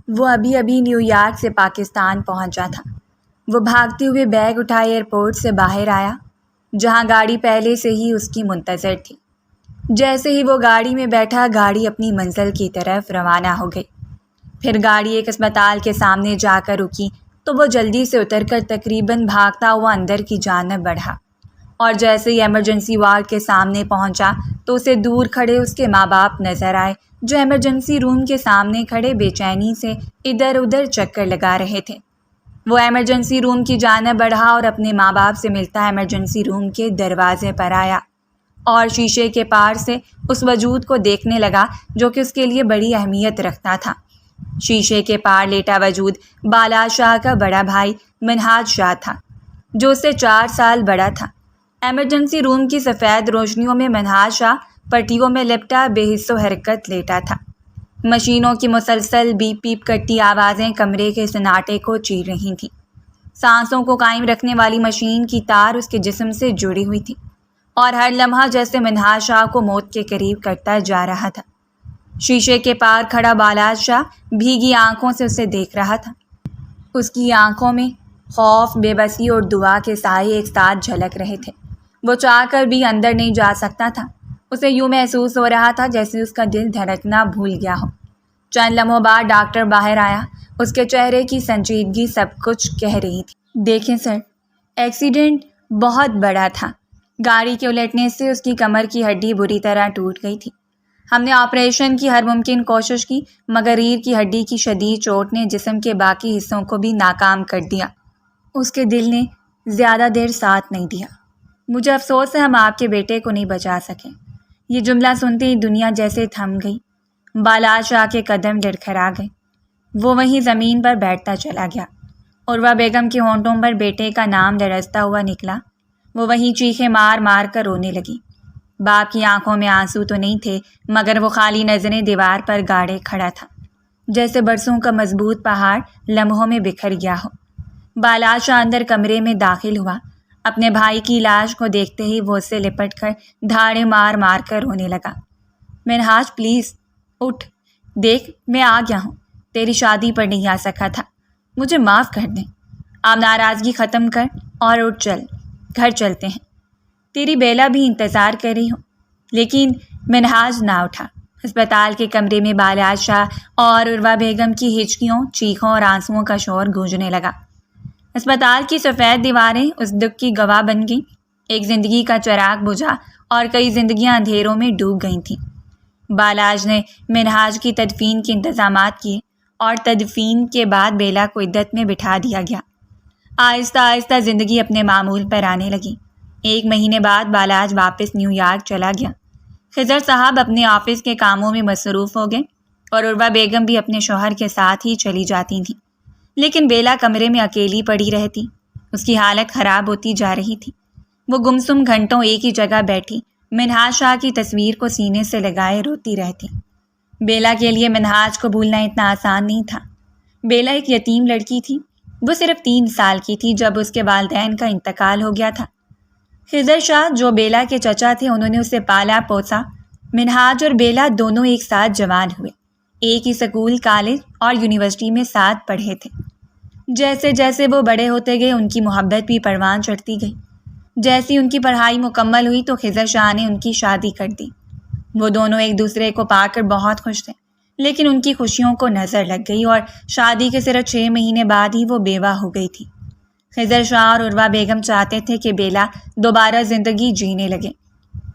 وہ ابھی ابھی نیو یارک سے پاکستان پہنچا تھا۔ وہ بھاگتے ہوئے بیگ اٹھائے ایئرپورٹ سے باہر آیا، جہاں گاڑی پہلے سے ہی اس کی منتظر تھی۔ جیسے ہی وہ گاڑی میں بیٹھا، گاڑی اپنی منزل کی طرف روانہ ہو گئی۔ پھر گاڑی ایک اسپتال کے سامنے جا کر رکی تو وہ جلدی سے اتر کر تقریباً بھاگتا ہوا اندر کی جانب بڑھا، اور جیسے ہی ایمرجنسی وارڈ کے سامنے پہنچا تو اسے دور کھڑے اس کے ماں باپ نظر آئے، جو ایمرجنسی روم کے سامنے کھڑے بے چینی سے ادھر ادھر چکر لگا رہے تھے۔ وہ ایمرجنسی روم کی جانب بڑھا اور اپنے ماں باپ سے ملتا ایمرجنسی روم کے دروازے پر آیا اور شیشے کے پار سے اس وجود کو دیکھنے لگا جو کہ اس کے لیے بڑی اہمیت رکھتا تھا۔ شیشے کے پار لیٹا وجود بالا شاہ کا بڑا بھائی منہاج شاہ تھا، جو اس سے 4 سال بڑا تھا۔ ایمرجنسی روم کی سفید روشنیوں میں منہاج شاہ پٹیوں میں لپٹا بے حس و حرکت لیٹا تھا۔ مشینوں کی مسلسل بیپ بیپ کرتی آوازیں کمرے کے سناٹے کو چیر رہی تھیں۔ سانسوں کو قائم رکھنے والی مشین کی تار اس کے جسم سے جڑی ہوئی تھی، اور ہر لمحہ جیسے منہاج شاہ کو موت کے قریب کرتا جا رہا تھا۔ شیشے کے پار کھڑا بالا شاہ بھیگی آنکھوں سے اسے دیکھ رہا تھا۔ اس کی آنکھوں میں خوف، بے بسی اور دعا کے سائے ایک ساتھ جھلک رہے تھے۔ وہ چاہ کر بھی اندر نہیں جا سکتا تھا۔ اسے یوں محسوس ہو رہا تھا جیسے اس کا دل دھڑکنا بھول گیا ہو۔ چند لمحوں بعد ڈاکٹر باہر آیا۔ اس کے چہرے کی سنجیدگی سب کچھ کہہ رہی تھی۔ دیکھیں سر، ایکسیڈنٹ بہت بڑا تھا۔ گاڑی کے الٹنے سے اس کی کمر کی ہڈی بری طرح ٹوٹ گئی تھی۔ ہم نے آپریشن کی ہر ممکن کوشش کی، مگر ریڑھ کی ہڈی کی شدید چوٹ نے جسم کے باقی حصوں کو بھی ناکام کر دیا۔ اس کے دل نے زیادہ دیر ساتھ نہیں دیا۔ مجھے افسوس ہے ہم آپ کے بیٹے کو نہیں بچا سکے۔ یہ جملہ سنتے ہی دنیا جیسے تھم گئی۔ بالا شاہ کے قدم لڑکھڑا گئے۔ وہ وہیں زمین پر بیٹھتا چلا گیا۔ عروہ بیگم کے ہونٹوں پر بیٹے کا نام لرزتا ہوا نکلا۔ وہ وہیں چیخیں مار مار کر رونے لگی۔ باپ کی آنکھوں میں آنسو تو نہیں تھے، مگر وہ خالی نظریں دیوار پر گاڑے کھڑا تھا، جیسے برسوں کا مضبوط پہاڑ لمحوں میں بکھر گیا ہو۔ بالا شاہ اندر کمرے میں داخل ہوا۔ اپنے بھائی کی لاش کو دیکھتے ہی وہ اس سے لپٹ کر دھاڑے مار مار کر رونے لگا۔ منہاج پلیز اٹھ، دیکھ میں آ گیا ہوں۔ تیری شادی پر نہیں آ سکا تھا، مجھے معاف کر دیں۔ آپ ناراضگی ختم کر اور اٹھ چل، گھر چلتے ہیں۔ تیری بیلا بھی انتظار کر رہی ہوں۔ لیکن منہاج نہ اٹھا۔ اسپتال کے کمرے میں بالا شاہ اور عروہ بیگم کی ہچکیوں، چیخوں اور آنسوؤں کا شور گونجنے لگا۔ اسپتال کی سفید دیواریں اس دکھ کی گواہ بن گئیں۔ ایک زندگی کا چراغ بجھا اور کئی زندگیاں اندھیروں میں ڈوب گئی تھیں۔ بالاج نے منہاج کی تدفین کے انتظامات کیے، اور تدفین کے بعد بیلا کو عدت میں بٹھا دیا گیا۔ آہستہ آہستہ زندگی اپنے معمول پر آنے لگی۔ 1 مہینے بعد بالاج واپس نیو یارک چلا گیا۔ خضر صاحب اپنے آفس کے کاموں میں مصروف ہو گئے، اور عروہ بیگم بھی اپنے شوہر کے ساتھ ہی چلی جاتی تھیں۔ لیکن بیلا کمرے میں اکیلی پڑی رہتی۔ اس کی حالت خراب ہوتی جا رہی تھی۔ وہ گمسم گھنٹوں ایک ہی جگہ بیٹھی منہاج شاہ کی تصویر کو سینے سے لگائے روتی رہتی۔ بیلا کے لیے منہاج کو بھولنا اتنا آسان نہیں تھا۔ بیلا ایک یتیم لڑکی تھی۔ وہ صرف 3 سال کی تھی جب اس کے والدین کا انتقال ہو گیا تھا۔ خضر شاہ جو بیلا کے چچا تھے، انہوں نے اسے پالا پوسا۔ منہاج اور بیلا دونوں ایک ساتھ جوان ہوئے، ایک ہی سکول، کالج اور یونیورسٹی میں ساتھ پڑھے تھے۔ جیسے جیسے وہ بڑے ہوتے گئے، ان کی محبت بھی پروان چڑھتی گئی۔ جیسی ان کی پڑھائی مکمل ہوئی تو خضر شاہ نے ان کی شادی کر دی۔ وہ دونوں ایک دوسرے کو پا کر بہت خوش تھے، لیکن ان کی خوشیوں کو نظر لگ گئی، اور شادی کے صرف 6 مہینے بعد ہی وہ بیوہ ہو گئی تھی۔ خضر شاہ اور عروہ بیگم چاہتے تھے کہ بیلا دوبارہ زندگی جینے لگے۔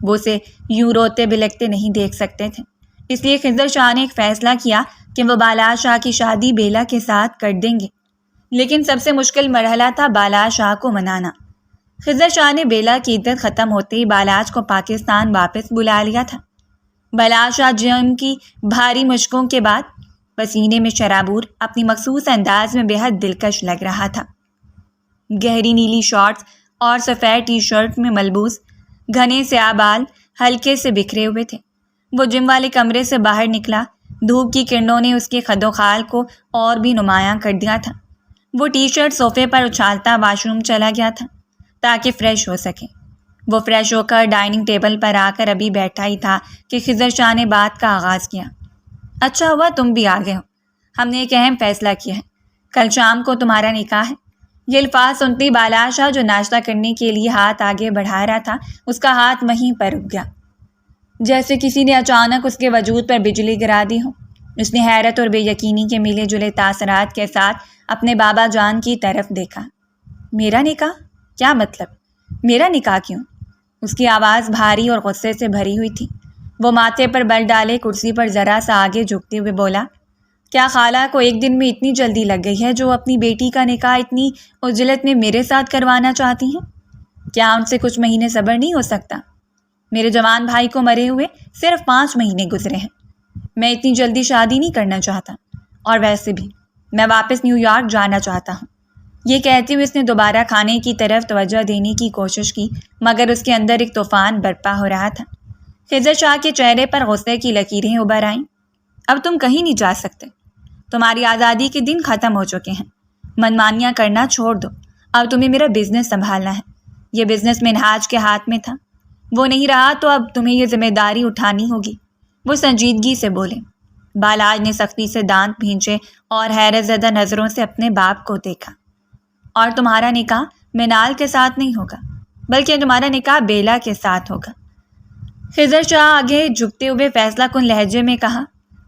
وہ اسے یوں روتے بلکتے نہیں دیکھ سکتے تھے، اس لیے خضر شاہ نے ایک فیصلہ کیا کہ وہ بالا شاہ کی شادی بیلا کے ساتھ کر دیں گے۔ لیکن سب سے مشکل مرحلہ تھا بالا شاہ کو منانا۔ خضر شاہ نے بیلا کی عدت ختم ہوتے ہی بالاج کو پاکستان واپس بلا لیا تھا۔ بالا شاہ جم کی بھاری مشقوں کے بعد پسینے میں شرابور اپنی مخصوص انداز میں بے حد دلکش لگ رہا تھا۔ گہری نیلی شارٹس اور سفید ٹی شرٹ میں ملبوس گھنے سیاہ بال ہلکے سے بکھرے ہوئے تھے۔ وہ جم والے کمرے سے باہر نکلا۔ دھوپ کی کرنوں نے اس کے خد و خال کو اور بھی نمایاں کر دیا تھا۔ وہ ٹی شرٹ صوفے پر اچھالتا واش روم چلا گیا تھا تاکہ فریش ہو سکے۔ وہ فریش ہو کر ڈائننگ ٹیبل پر آ کر ابھی بیٹھا ہی تھا کہ خضر شاہ نے بات کا آغاز کیا۔ اچھا ہوا تم بھی آ گئے ہو۔ ہم نے ایک اہم فیصلہ کیا ہے، کل شام کو تمہارا نکاح ہے۔ یہ الفاظ سنتے ہی بالا جو ناشتہ کرنے کے لیے ہاتھ آگے بڑھا رہا تھا، اس کا ہاتھ وہیں پر رک گیا، جیسے کسی نے اچانک اس کے وجود پر بجلی گرا دی ہو۔ اس نے حیرت اور بے یقینی کے ملے جلے تاثرات کے ساتھ اپنے بابا جان کی طرف دیکھا۔ میرا نکاح؟ کیا مطلب؟ میرا نکاح کیوں؟ اس کی آواز بھاری اور غصے سے بھری ہوئی تھی۔ وہ ماتھے پر بل ڈالے کرسی پر ذرا سا آگے جھکتے ہوئے بولا، کیا خالہ کو ایک دن میں اتنی جلدی لگ گئی ہے جو اپنی بیٹی کا نکاح اتنی عجلت میں میرے ساتھ کروانا چاہتی ہیں؟ کیا ان سے کچھ مہینے صبر نہیں ہو سکتا؟ میرے جوان بھائی کو مرے ہوئے صرف 5 مہینے گزرے ہیں۔ میں اتنی جلدی شادی نہیں کرنا چاہتا، اور ویسے بھی میں واپس نیو یارک جانا چاہتا ہوں۔ یہ کہتے ہوئے اس نے دوبارہ کھانے کی طرف توجہ دینے کی کوشش کی، مگر اس کے اندر ایک طوفان برپا ہو رہا تھا۔ خضر شاہ کے چہرے پر غصے کی لکیریں ابھر آئیں۔ اب تم کہیں نہیں جا سکتے، تمہاری آزادی کے دن ختم ہو چکے ہیں۔ منمانیاں کرنا چھوڑ دو، اب تمہیں میرا بزنس سنبھالنا ہے۔ یہ بزنس منہاج کے ہاتھ میں تھا، وہ نہیں رہا تو اب تمہیں یہ ذمہ داری اٹھانی ہوگی۔ وہ سنجیدگی سے بولے۔ بالاج نے سختی سے دانت بھینچے اور حیرت زدہ نظروں سے اپنے باپ کو دیکھا۔ اور تمہارا نکاح منال کے ساتھ نہیں ہوگا، بلکہ تمہارا نکاح بیلا کے ساتھ ہوگا۔ خضر شاہ آگے جھکتے ہوئے فیصلہ کن لہجے میں کہا۔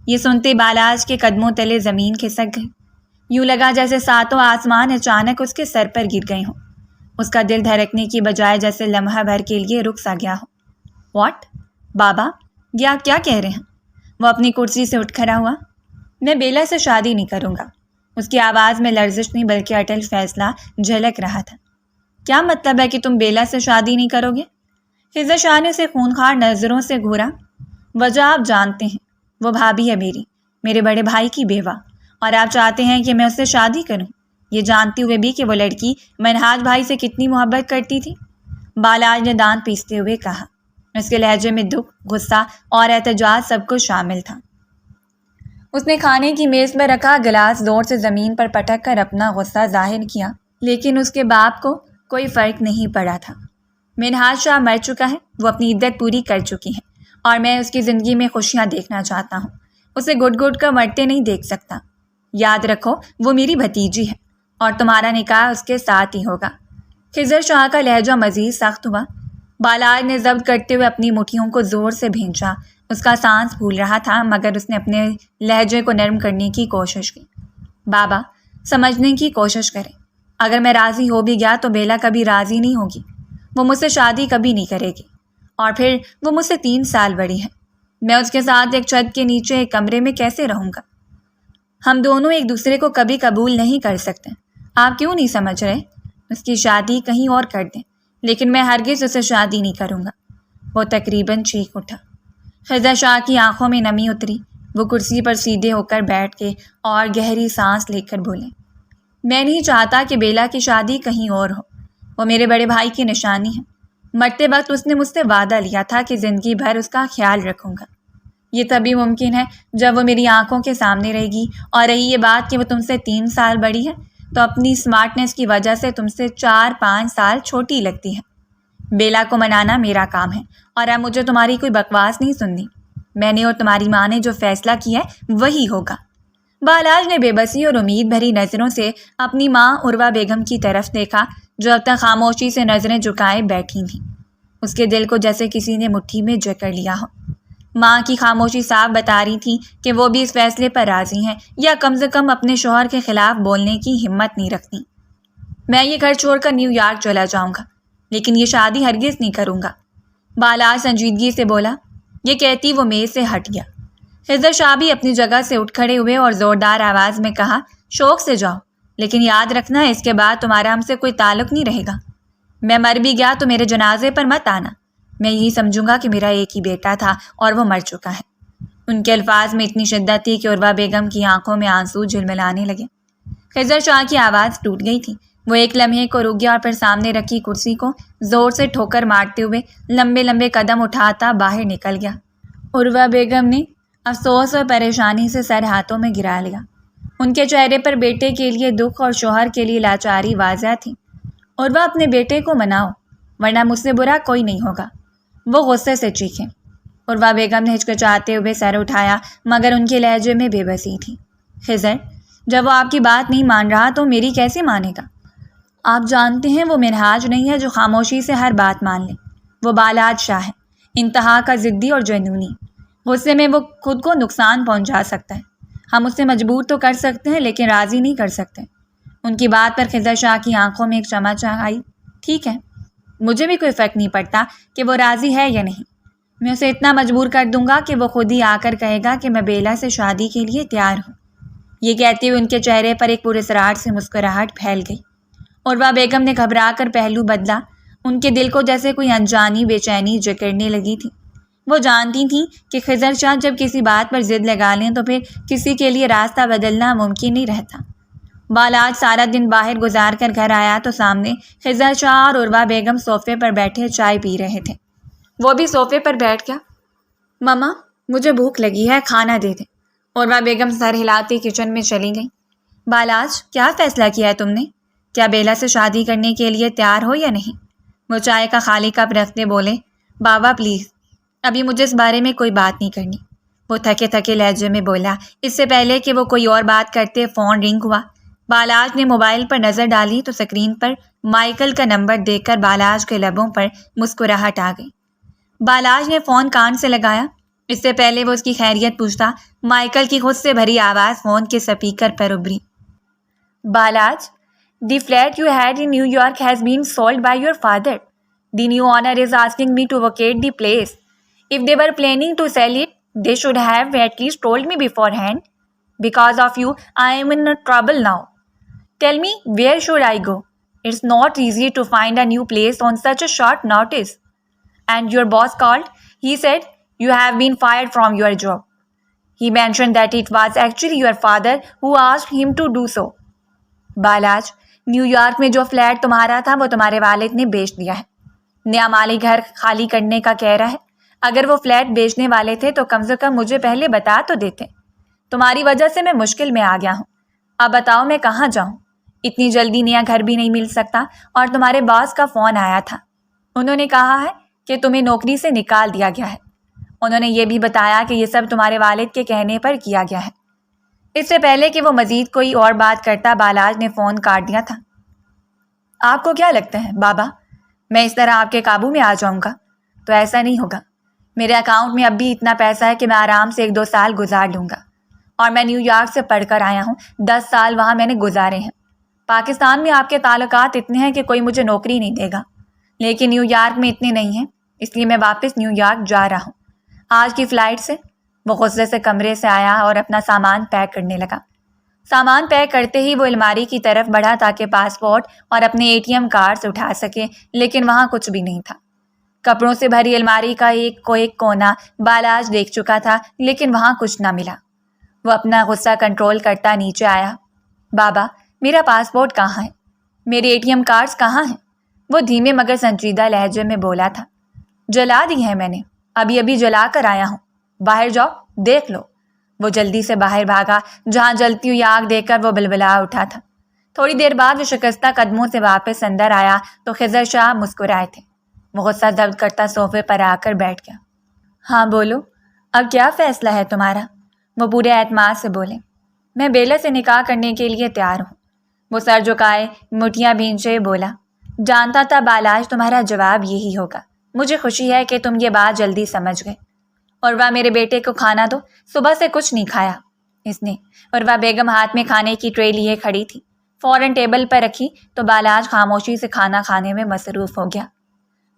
یہ سنتے بالاج کے قدموں تلے زمین کھسک گئی۔ یوں لگا جیسے ساتوں آسمان اچانک اس کے سر پر گر گئے ہوں۔ اس کا دل دھڑکنے کی بجائے جیسے لمحہ بھر کے لیے رک سا گیا ہو۔ واٹ؟ بابا، یہ آپ کیا کہہ رہے ہیں؟ وہ اپنی کرسی سے اٹھ کھڑا ہوا۔ میں بیلا سے شادی نہیں کروں گا۔ اس کی آواز میں لرزش نہیں بلکہ اٹل فیصلہ جھلک رہا تھا۔ کیا مطلب ہے کہ تم بیلا سے شادی نہیں کرو گے؟ خضر شاہ نے اسے خونخوار نظروں سے گھورا۔ وجہ آپ جانتے ہیں، وہ بھابھی ہے میرے بڑے بھائی کی بیوہ، اور آپ چاہتے ہیں کہ میں اس سے شادی کروں، یہ جانتے ہوئے بھی کہ وہ لڑکی منہاج بھائی سے کتنی محبت کرتی تھی۔ بالاج نے دانت پیستے ہوئے کہا۔ اس کے لہجے میں دکھ، غصہ اور احتجاج سب کچھ شامل تھا۔ اس نے کھانے کی میز پر رکھا گلاس زور سے زمین پر پٹک کر اپنا غصہ ظاہر کیا، لیکن اس کے باپ کو کوئی فرق نہیں پڑا تھا۔ منہاج شاہ مر چکا ہے، وہ اپنی عدت پوری کر چکی ہے، اور میں اس کی زندگی میں خوشیاں دیکھنا چاہتا ہوں۔ اسے گٹ گٹ کر مرتے نہیں دیکھ سکتا۔ یاد رکھو، وہ میری بھتیجی ہے، اور تمہارا نکاح اس کے ساتھ ہی ہوگا۔ خضر شاہ کا لہجہ مزید سخت ہوا۔ بالاج نے ضبط کرتے ہوئے اپنی مٹھیوں کو زور سے بھینچا۔ اس کا سانس پھول رہا تھا، مگر اس نے اپنے لہجے کو نرم کرنے کی کوشش کی۔ بابا، سمجھنے کی کوشش کریں۔ اگر میں راضی ہو بھی گیا تو بیلا کبھی راضی نہیں ہوگی۔ وہ مجھ سے شادی کبھی نہیں کرے گی، اور پھر وہ مجھ سے 3 سال بڑی ہے۔ میں اس کے ساتھ ایک چھت کے نیچے ایک کمرے میں کیسے رہوں گا؟ ہم دونوں ایک دوسرے کو کبھی قبول نہیں کر سکتے۔ آپ کیوں نہیں سمجھ رہے؟ اس کی شادی کہیں اور کر دیں، لیکن میں ہرگز اسے شادی نہیں کروں گا۔ وہ تقریباً چیخ اٹھا۔ خضر شاہ کی آنکھوں میں نمی اتری۔ وہ کرسی پر سیدھے ہو کر بیٹھ کے اور گہری سانس لے کر بولے، میں نہیں چاہتا کہ بیلا کی شادی کہیں اور ہو۔ وہ میرے بڑے بھائی کی نشانی ہے۔ مرتے وقت اس نے مجھ سے وعدہ لیا تھا کہ زندگی بھر اس کا خیال رکھوں گا۔ یہ تبھی ممکن ہے جب وہ میری آنکھوں کے سامنے رہے گی، اور رہی یہ بات کہ وہ تم سے 3 سال بڑی ہے تو اپنی اسمارٹنیس کی وجہ سے تم سے 4-5 سال چھوٹی لگتی ہے۔ بیلا کو منانا میرا کام ہے، اور اب مجھے تمہاری کوئی بکواس نہیں سننی۔ میں نے اور تمہاری ماں نے جو فیصلہ کیا ہے وہی ہوگا۔ بالاج نے بے بسی اور امید بھری نظروں سے اپنی ماں عروہ بیگم کی طرف دیکھا، جو اب تک خاموشی سے نظریں جھکائے بیٹھی تھیں۔ اس کے دل کو جیسے کسی نے مٹھی میں جکڑ لیا ہو۔ ماں کی خاموشی صاف بتا رہی تھی کہ وہ بھی اس فیصلے پر راضی ہیں، یا کم سے کم اپنے شوہر کے خلاف بولنے کی ہمت نہیں رکھتی۔ میں یہ گھر چھوڑ کر نیو یارک چلا جاؤں گا، لیکن یہ شادی ہرگز نہیں کروں گا۔ بالاج سنجیدگی سے بولا۔ یہ کہتی وہ میز سے ہٹ گیا۔ خضر شاہ بھی اپنی جگہ سے اٹھ کھڑے ہوئے اور زوردار آواز میں کہا، شوق سے جاؤ، لیکن یاد رکھنا اس کے بعد تمہارا ہم سے کوئی تعلق نہیں رہے گا۔ میں مر بھی گیا تو میرے جنازے پر مت آنا۔ میں یہی سمجھوں گا کہ میرا ایک ہی بیٹا تھا اور وہ مر چکا ہے۔ ان کے الفاظ میں اتنی شدت تھی کہ عروہ بیگم کی آنکھوں میں آنسو جھلملانے لگے۔ خضر شاہ کی آواز ٹوٹ گئی تھی۔ وہ ایک لمحے کو رک گیا اور پھر سامنے رکھی کرسی کو زور سے ٹھوکر مارتے ہوئے لمبے لمبے قدم اٹھاتا باہر نکل گیا۔ عروہ بیگم نے افسوس اور پریشانی سے سر ہاتھوں میں گرا لیا۔ ان کے چہرے پر بیٹے کے لیے دکھ اور شوہر کے لیے لاچاری واضح تھی۔ عروہ، اپنے بیٹے کو مناؤ، ورنہ مجھ سے برا کوئی نہیں ہوگا۔ وہ غصے سے چیخیں۔ عروہ بیگم نے ہچکچاتے ہوئے سر اٹھایا، مگر ان کے لہجے میں بے بسی تھی۔ خضر، جب وہ آپ کی بات نہیں مان رہا تو میری کیسے مانے گا؟ آپ جانتے ہیں وہ منہاج نہیں ہے جو خاموشی سے ہر بات مان لے۔ وہ بالاج شاہ ہے، انتہا کا ضدی اور جنونی۔ غصے میں وہ خود کو نقصان پہنچا سکتا ہے۔ ہم اسے مجبور تو کر سکتے ہیں لیکن راضی نہیں کر سکتے۔ ان کی بات پر خضر شاہ کی آنکھوں میں ایک چمک آئی۔ ٹھیک ہے، مجھے بھی کوئی فرق نہیں پڑتا کہ وہ راضی ہے یا نہیں۔ میں اسے اتنا مجبور کر دوں گا کہ وہ خود ہی آ کر کہے گا کہ میں بیلا سے شادی کے لیے تیار ہوں۔ یہ کہتے ہوئے ان کے چہرے پر ایک پراسرار سے مسکراہٹ پھیل گئی۔ عروہ بیگم نے گھبرا کر پہلو بدلا۔ ان کے دل کو جیسے کوئی انجانی بے چینی جکڑنے لگی تھی۔ وہ جانتی تھیں کہ خضر شاہ جب کسی بات پر ضد لگا لیں تو پھر کسی کے لیے راستہ بدلنا ممکن نہیں رہتا۔ بالاج سارا دن باہر گزار کر گھر آیا تو سامنے خضر شاہ اور عروہ بیگم صوفے پر بیٹھے چائے پی رہے تھے۔ وہ بھی صوفے پر بیٹھ گیا۔ ماما، مجھے بھوک لگی ہے، کھانا دے دیں۔ عروہ بیگم سر ہلاتی کچن میں چلی گئیں۔ بالاج، کیا فیصلہ کیا ہے تم نے؟ کیا بیلا سے شادی کرنے کے لیے تیار ہو یا نہیں؟ وہ چائے کا خالی کپ رکھتے بولے، بابا پلیز، ابھی مجھے اس بارے میں کوئی بات نہیں کرنی۔ وہ تھکے تھکے لہجے میں بولا۔ اس سے پہلے کہ وہ کوئی اور بات کرتے فون رنگ ہوا۔ بالاج نے موبائل پر نظر ڈالی تو اسکرین پر مائیکل کا نمبر دیکھ کر بالاج کے لبوں پر مسکراہٹ آ گئی۔ بالاج نے فون کان سے لگایا۔ اس سے پہلے وہ اس کی خیریت پوچھتا، مائیکل کی خود سے بھری آواز فون کے سپیکر پر ابھری۔ Balaj, the flat you had in New York has been sold by your father. The new owner is asking me to vacate the place. If they were planning to sell it, they should have at least told me beforehand. Because of you, I am in trouble now. Tell me, where should I go? It's not easy to find a new place on such a short notice. And your boss called. He said you have been fired from your job. He mentioned that it was actually your father who asked him to do so. Balach, new York میں جو flat تمہارا تھا وہ تمہارے والد نے بیچ دیا ہے۔ نیا مالی گھر خالی کرنے کا کہہ رہا ہے۔ اگر وہ فلیٹ بیچنے والے تھے تو کم سے کم مجھے پہلے بتا تو دیتے۔ تمہاری وجہ سے میں مشکل میں آ گیا ہوں۔ اب بتاؤ میں کہاں جاؤں؟ اتنی جلدی نیا گھر بھی نہیں مل سکتا۔ اور تمہارے باس کا فون آیا تھا، انہوں نے کہا ہے کہ تمہیں نوکری سے نکال دیا گیا ہے۔ انہوں نے یہ بھی بتایا کہ یہ سب تمہارے والد کے کہنے پر کیا گیا ہے۔ اس سے پہلے کہ وہ مزید کوئی اور بات کرتا بالاج نے فون کاٹ دیا تھا۔ آپ کو کیا لگتا ہے بابا، میں اس طرح آپ کے قابو میں آ جاؤں گا؟ تو ایسا نہیں ہوگا۔ میرے اکاؤنٹ میں اب بھی اتنا پیسہ ہے کہ میں آرام سے 1-2 سال گزار لوں گا۔ اور میں نیو یارک سے پڑھ کر آیا ہوں، 10 سال وہاں میں نے گزارے ہیں۔ پاکستان میں آپ کے تعلقات اتنے ہیں کہ کوئی مجھے نوکری نہیں دے گا، لیکن نیو یارک میں اتنے نہیں ہیں، اس لیے میں واپس نیو یارک جا رہا ہوں آج کی فلائٹ سے۔ وہ غصے سے کمرے سے آیا اور اپنا سامان پیک کرنے لگا۔ سامان پیک کرتے ہی وہ الماری کی طرف بڑھا تاکہ پاسپورٹ اور اپنے ATM کارڈز اٹھا سکے، لیکن وہاں کچھ بھی نہیں تھا۔ کپڑوں سے بھری الماری کا ایک کونا بالاج دیکھ چکا تھا، لیکن وہاں کچھ نہ ملا۔ وہ اپنا غصہ کنٹرول کرتا نیچے آیا۔ بابا، میرا پاسپورٹ کہاں ہے؟ میرے ATM کارڈز کہاں ہیں؟ وہ دھیمے مگر سنجیدہ لہجے میں بولا تھا۔ جلا دی ہے میں نے، ابھی جلا کر آیا ہوں، باہر جاؤ دیکھ لو۔ وہ جلدی سے باہر بھاگا، جہاں جلتی ہوئی آگ دیکھ کر وہ بلبلا اٹھا تھا۔ تھوڑی دیر بعد وہ شکستہ قدموں سے واپس اندر آیا تو خضر شاہ مسکرائے تھے۔ وہ غصہ ضبط کرتا صوفے پر آ کر بیٹھ گیا۔ ہاں بولو، اب کیا فیصلہ ہے تمہارا؟ وہ پورے اعتماد سے بولے۔ میں بیلا سے نکاح کرنے کے لیے تیار ہوں۔ وہ سر جھکائے مٹھیاں بھینچے بولا۔ جانتا تھا بالاج تمہارا جواب یہی ہوگا۔ مجھے خوشی ہے کہ تم یہ بات جلدی سمجھ گئے۔ عروہ، میرے بیٹے کو کھانا دو، صبح سے کچھ نہیں کھایا اس نے۔ عروہ بیگم ہاتھ میں کھانے کی ٹرے لیے کھڑی تھی، فوراً ٹیبل پر رکھی تو بالاج خاموشی سے کھانا کھانے میں مصروف ہو گیا۔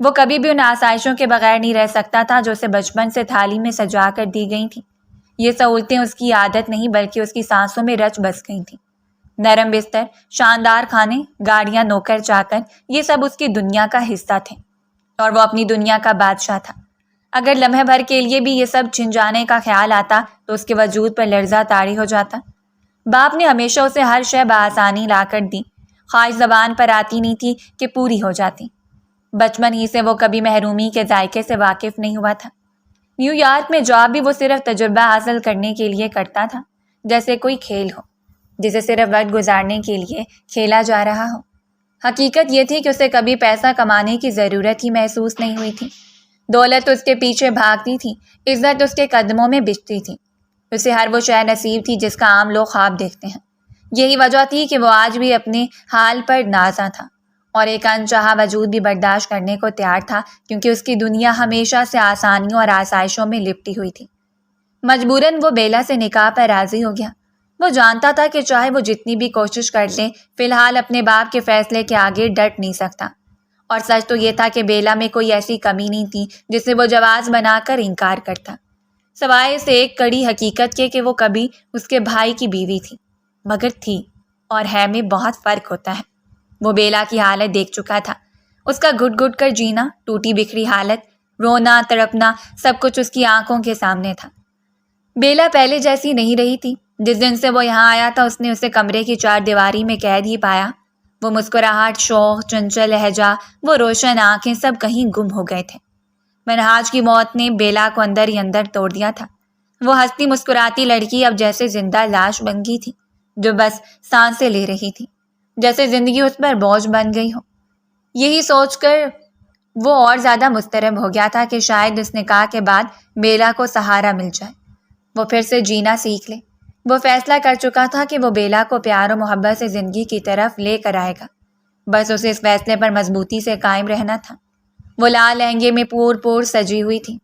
وہ کبھی بھی ان آسائشوں کے بغیر نہیں رہ سکتا تھا جو اسے بچپن سے تھالی میں سجا کر دی گئی تھیں۔ یہ سہولتیں اس کی عادت نہیں بلکہ اس کی سانسوں میں رچ بس گئی تھیں۔ نرم بستر، شاندار کھانے، گاڑیاں، نوکر چاکر، یہ سب اس کی دنیا کا حصہ تھے اور وہ اپنی دنیا کا بادشاہ تھا۔ اگر لمحے بھر کے لیے بھی یہ سب چھن جانے کا خیال آتا تو اس کے وجود پر لرزہ طاری ہو جاتا۔ باپ نے ہمیشہ اسے ہر شے بآسانی لا کر دی، خواہش زبان پر آتی نہیں تھی کہ پوری ہو جاتی۔ بچپن ہی سے وہ کبھی محرومی کے ذائقے سے واقف نہیں ہوا تھا۔ نیو یارک میں جاب بھی وہ صرف تجربہ حاصل کرنے کے لیے کرتا تھا، جیسے کوئی کھیل ہو جسے صرف وقت گزارنے کے لیے کھیلا جا رہا ہو۔ حقیقت یہ تھی کہ اسے کبھی پیسہ کمانے کی ضرورت ہی محسوس نہیں ہوئی تھی۔ دولت اس کے پیچھے بھاگتی تھی، عزت اس کے قدموں میں بچھتی تھی۔ اسے ہر وہ شے نصیب تھی جس کا عام لوگ خواب دیکھتے ہیں۔ یہی وجہ تھی کہ وہ آج بھی اپنے حال پر نازاں تھا اور ایک انچاہا وجود بھی برداشت کرنے کو تیار تھا، کیونکہ اس کی دنیا ہمیشہ سے آسانیوں اور آسائشوں میں لپٹی ہوئی تھی۔ مجبوراً وہ بیلا سے نکاح پر راضی ہو گیا۔ وہ جانتا تھا کہ چاہے وہ جتنی بھی کوشش کر لے، فی الحال اپنے باپ کے فیصلے کے آگے ڈٹ نہیں سکتا۔ اور سچ تو یہ تھا کہ بیلا میں کوئی ایسی کمی نہیں تھی جسے وہ جواز بنا کر انکار کرتا، سوائے اس ایک کڑی حقیقت کے کہ وہ کبھی اس کے بھائی کی بیوی تھی، مگر تھی اور ہے میں بہت فرق ہوتا ہے۔ وہ بیلا کی حالت دیکھ چکا تھا، اس کا گھٹ گھٹ کر جینا، ٹوٹی بکھری حالت، رونا تڑپنا، سب کچھ اس کی آنکھوں کے سامنے تھا۔ بیلا پہلے جیسی نہیں رہی تھی۔ جس دن سے وہ یہاں آیا تھا اس نے اسے کمرے کی چار دیواری میں قید ہی پایا۔ وہ مسکراہٹ، شوق، چنچل لہجہ، وہ روشن آنکھیں، سب کہیں گم ہو گئے تھے۔ منہاج کی موت نے بیلا کو اندر ہی اندر توڑ دیا تھا۔ وہ ہنستی مسکراتی لڑکی اب جیسے زندہ لاش بن گئی تھی جو بس سانسیں لے رہی تھی، جیسے زندگی اس پر بوجھ بن گئی ہو۔ یہی سوچ کر وہ اور زیادہ مضطرب ہو گیا تھا کہ شاید اس نکاح کے بعد بیلا کو سہارا مل جائے، وہ پھر سے جینا سیکھ لے۔ وہ فیصلہ کر چکا تھا کہ وہ بیلا کو پیار و محبت سے زندگی کی طرف لے کر آئے گا، بس اسے اس فیصلے پر مضبوطی سے قائم رہنا تھا۔ وہ لال لہنگے میں پور پور سجی ہوئی تھی۔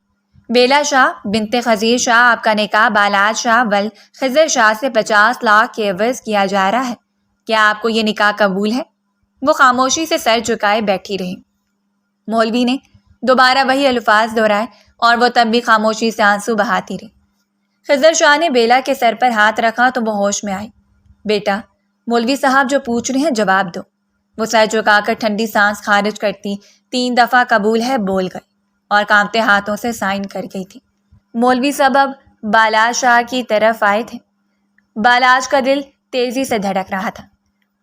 بیلا شاہ بنت خزیر شاہ، آپ کا نکاح بالاج شاہ ول خضر شاہ سے 50 لاکھ کے عوض کیا جا رہا ہے، کیا آپ کو یہ نکاح قبول ہے؟ وہ خاموشی سے سر جھکائے بیٹھی رہی۔ مولوی نے دوبارہ وہی الفاظ دہرائے اور وہ تب بھی خاموشی سے آنسو بہاتی رہی۔ خضر شاہ نے بیلا کے سر پر ہاتھ رکھا تو وہ ہوش میں آئی۔ بیٹا، مولوی صاحب جو پوچھ رہے ہیں جواب دو۔ وہ سر جھکا کر ٹھنڈی سانس خارج کرتی 3 دفعہ قبول ہے بول گئی اور کانپتے ہاتھوں سے سائن کر گئی تھی۔ مولوی صاحب اب بالاج شاہ کی طرف آئے تھے۔ بالاج کا دل تیزی سے دھڑک رہا تھا۔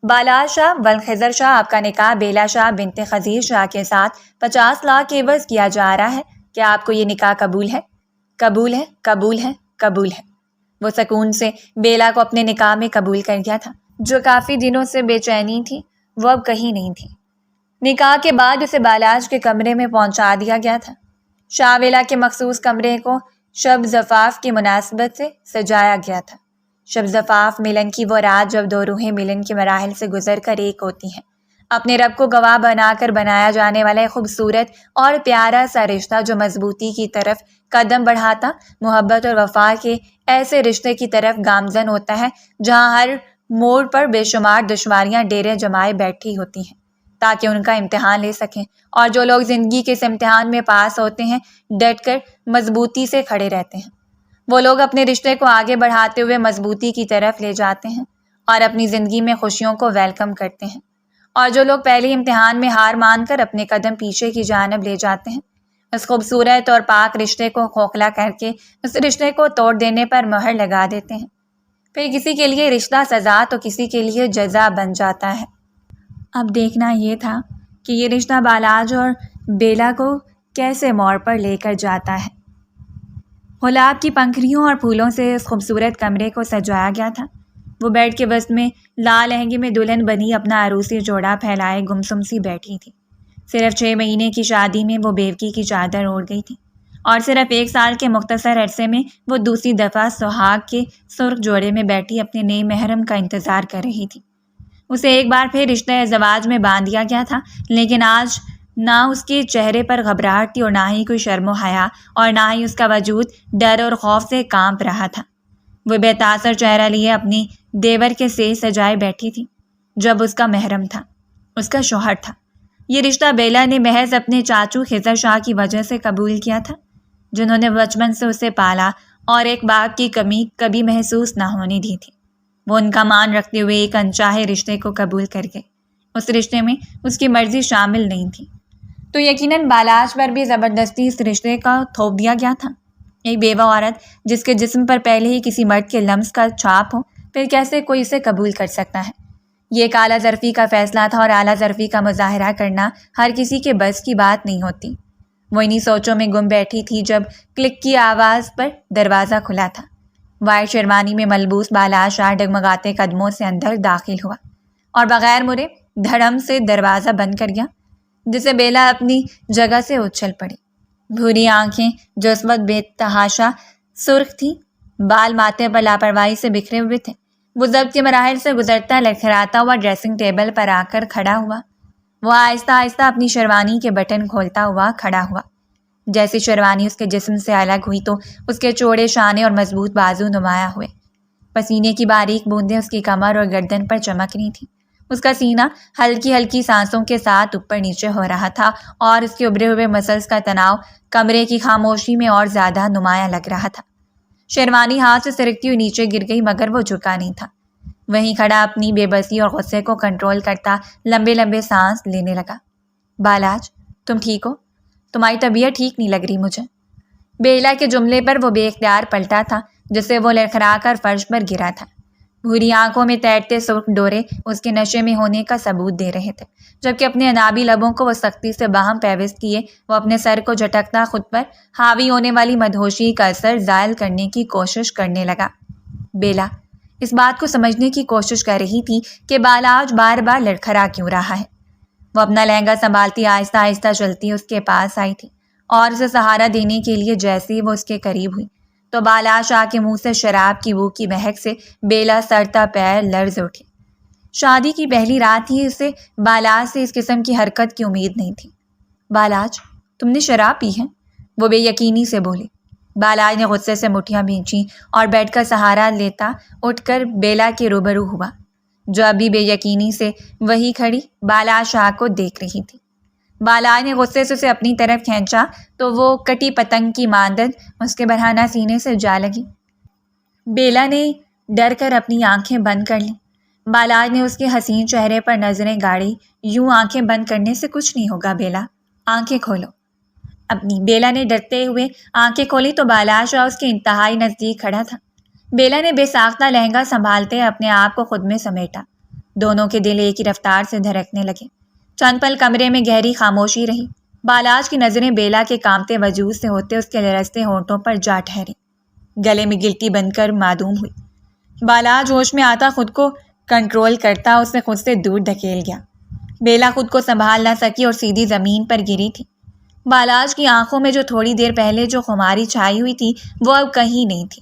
بالاج شاہ ول خضر شاہ، آپ کا نکاح بیلا شاہ بنت خزیر شاہ کے ساتھ 50 لاکھ کے عوض کیا جا رہا ہے، کیا آپ کو یہ نکاح قبول ہے؟ قبول ہے، قبول ہے، قبول ہے۔ وہ سکون سے بیلا کو اپنے نکاح میں قبول کر گیا تھا۔ جو کافی دنوں سے بے چینی تھی وہ اب کہیں نہیں تھی۔ نکاح کے بعد اسے بالاج کے کمرے میں پہنچا دیا گیا تھا۔ شاہ بیلا کے مخصوص کمرے کو شب زفاف کی مناسبت سے سجایا گیا تھا۔ شب زفاف ملن کی وہ رات جب دو روحیں ملن کے مراحل سے گزر کر ایک ہوتی ہیں۔ اپنے رب کو گواہ بنا کر بنایا جانے والا ایک خوبصورت اور پیارا سا رشتہ جو مضبوطی کی طرف قدم بڑھاتا، محبت اور وفا کے ایسے رشتے کی طرف گامزن ہوتا ہے جہاں ہر موڑ پر بے شمار دشواریاں ڈیرے جمائے بیٹھی ہوتی ہیں تاکہ ان کا امتحان لے سکیں، اور جو لوگ زندگی کے اس امتحان میں پاس ہوتے ہیں ڈٹ کر مضبوطی سے کھڑے رہتے ہیں۔ وہ لوگ اپنے رشتے کو آگے بڑھاتے ہوئے مضبوطی کی طرف لے جاتے ہیں اور اپنی زندگی میں خوشیوں کو ویلکم کرتے ہیں، اور جو لوگ پہلے امتحان میں ہار مان کر اپنے قدم پیچھے کی جانب لے جاتے ہیں، اس خوبصورت اور پاک رشتے کو کھوکھلا کر کے اس رشتے کو توڑ دینے پر مہر لگا دیتے ہیں۔ پھر کسی کے لیے رشتہ سزا تو کسی کے لیے جزا بن جاتا ہے۔ اب دیکھنا یہ تھا کہ یہ رشتہ بالاج اور بیلا کو کیسے موڑ پر لے کر جاتا ہے۔ گلاب کی پنکھڑیوں اور پھولوں سے اس خوبصورت کمرے کو سجایا گیا تھا۔ وہ بیڈ کے وسط میں لال لہنگے میں دلہن بنی اپنا عروسی جوڑا پھیلائے گمسم سی بیٹھی تھی۔ صرف 6 مہینے کی شادی میں وہ بیوقی کی چادر اوڑھ گئی تھی اور صرف 1 سال کے مختصر عرصے میں وہ دوسری دفعہ سہاگ کے سرخ جوڑے میں بیٹھی اپنے نئے محرم کا انتظار کر رہی تھی۔ اسے ایک بار پھر رشتہ زواج میں باندھ دیا گیا تھا، لیکن آج نہ اس کے چہرے پر گھبراہٹ تھی اور نہ ہی کوئی شرم و حیا، اور نہ ہی اس کا وجود ڈر اور خوف سے کانپ رہا تھا۔ وہ بے تاثر چہرہ لیے اپنی دیور کے سیج سجائے بیٹھی تھی جب اس کا محرم تھا، اس کا شوہر تھا۔ یہ رشتہ بیلا نے محض اپنے چاچو خضر شاہ کی وجہ سے قبول کیا تھا، جنہوں نے بچپن سے اسے پالا اور ایک باپ کی کمی کبھی محسوس نہ ہونے دی تھی۔ وہ ان کا مان رکھتے ہوئے ایک انچاہے رشتے کو قبول کر گئے۔ اس رشتے میں اس کی مرضی شامل نہیں تھی، تو یقیناً بالاج پر بھی زبردستی اس رشتے کا تھوپ دیا گیا تھا۔ ایک بیوہ عورت جس کے جسم پر پہلے ہی کسی مرد کے لمس کا چھاپ ہو، پھر کیسے کوئی اسے قبول کر سکتا ہے؟ یہ ایک اعلیٰ ظرفی کا فیصلہ تھا اور اعلیٰ ظرفی کا مظاہرہ کرنا ہر کسی کے بس کی بات نہیں ہوتی۔ وہ انہی سوچوں میں گم بیٹھی تھی جب کلک کی آواز پر دروازہ کھلا تھا۔ وائٹ شیروانی میں ملبوس بالاج شاہ ڈگمگاتے قدموں سے اندر داخل ہوا اور بغیر مرے دھڑم سے دروازہ بند کر گیا، جسے بیلا اپنی جگہ سے اچھل پڑی۔ بھوری آنکھیں جو اس وقت بے تحاشا سرخ تھیں بال ماتھے پر لاپرواہی سے بکھرے ہوئے تھے۔ وہ ضبط کے مراحل سے گزرتا لڑکھڑاتا ہوا ڈریسنگ ٹیبل پر آ کر کھڑا ہوا۔ وہ آہستہ آہستہ اپنی شیروانی کے بٹن کھولتا ہوا کھڑا ہوا۔ جیسی شیروانی اس کے جسم سے الگ ہوئی تو اس کے چوڑے شانے اور مضبوط بازو نمایاں ہوئے۔ پسینے کی باریک بوندیں اس کی کمر اور گردن پر چمک رہی تھیں۔ اس کا سینہ ہلکی ہلکی سانسوں کے ساتھ اوپر نیچے ہو رہا تھا اور اس کے ابھرے ہوئے مسلز کا تناؤ کمرے کی خاموشی میں اور زیادہ نمایاں لگ رہا تھا۔ شیروانی ہاتھ سے سرکتی ہوئی نیچے گر گئی مگر وہ جھکا نہیں تھا۔ وہیں کھڑا اپنی بے بسی اور غصے کو کنٹرول کرتا لمبے لمبے سانس لینے لگا۔ بالاج، تم ٹھیک ہو؟ تمہاری طبیعت ٹھیک نہیں لگ رہی مجھے۔ بیلا کے جملے پر وہ بے اختیار پلٹا تھا جسے وہ لڑکھڑا کر فرش پر گرا تھا۔ بھوری آنکھوں میں تیرتے سرخ ڈورے اس کے نشے میں ہونے کا ثبوت دے رہے تھے، جبکہ اپنے انابی لبوں کو وہ سختی سے باہم پیوست کیے وہ اپنے سر کو جھٹکتا خود پر حاوی ہونے والی مدہوشی کا اثر زائل کرنے کی کوشش کرنے لگا۔ بیلا اس بات کو سمجھنے کی کوشش کر رہی تھی کہ بالاج بار بار لڑکھڑا کیوں رہا ہے۔ وہ اپنا لہنگا سنبھالتی آہستہ آہستہ چلتی اس کے پاس آئی تھی اور اسے سہارا دینے کے لیے جیسے ہی وہ اس کے قریب ہوئی تو بالاج آ کے منہ سے شراب کی بو کی مہک سے بیلا سرتا پیر لرز اٹھی۔ شادی کی پہلی رات ہی اسے بالاج سے اس قسم کی حرکت کی امید نہیں تھی۔ بالاج، تم نے شراب پی ہے؟ وہ بے یقینی سے بولی۔ بالاج نے غصے سے مٹھیاں بھینچی اور بیٹھ کر سہارا لیتا اٹھ کر بیلا کے روبرو ہوا، جو ابھی بے یقینی سے وہی کھڑی بالاج شاہ کو دیکھ رہی تھی۔ بالاج نے غصے سے اسے اپنی طرف کھینچا تو وہ کٹی پتنگ کی مانند اس کے برہنہ سینے سے جا لگی۔ بیلا نے ڈر کر اپنی آنکھیں بند کر لیں۔ بالاج نے اس کے حسین چہرے پر نظریں گاڑی۔ یوں آنکھیں بند کرنے سے کچھ نہیں ہوگا بیلا، آنکھیں کھولو اپنی۔ بیلا نے ڈرتے ہوئے آنکھیں کھولی تو بالاج شاہ اس کے انتہائی نزدیک کھڑا تھا۔ بیلا نے بے ساختہ لہنگا سنبھالتے اپنے آپ کو خود میں سمیٹا۔ دونوں کے دل ایک ہی رفتار سے دھڑکنے لگے۔ چند پل کمرے میں گہری خاموشی رہی۔ بالاج کی نظریں بیلا کے کامتے وجود سے ہوتے اس کے لرزتے ہونٹوں پر جا ٹھہری، گلے میں گلٹی بن کر معدوم ہوئی۔ بالاج ہوش میں آتا خود کو کنٹرول کرتا اسے خود سے دور دھکیل گیا۔ بیلا خود کو سنبھال نہ سکی اور سیدھی زمین پر گری تھی۔ بالاج کی آنکھوں میں جو تھوڑی دیر پہلے جو خماری چھائی ہوئی تھی وہ اب کہیں نہیں تھی۔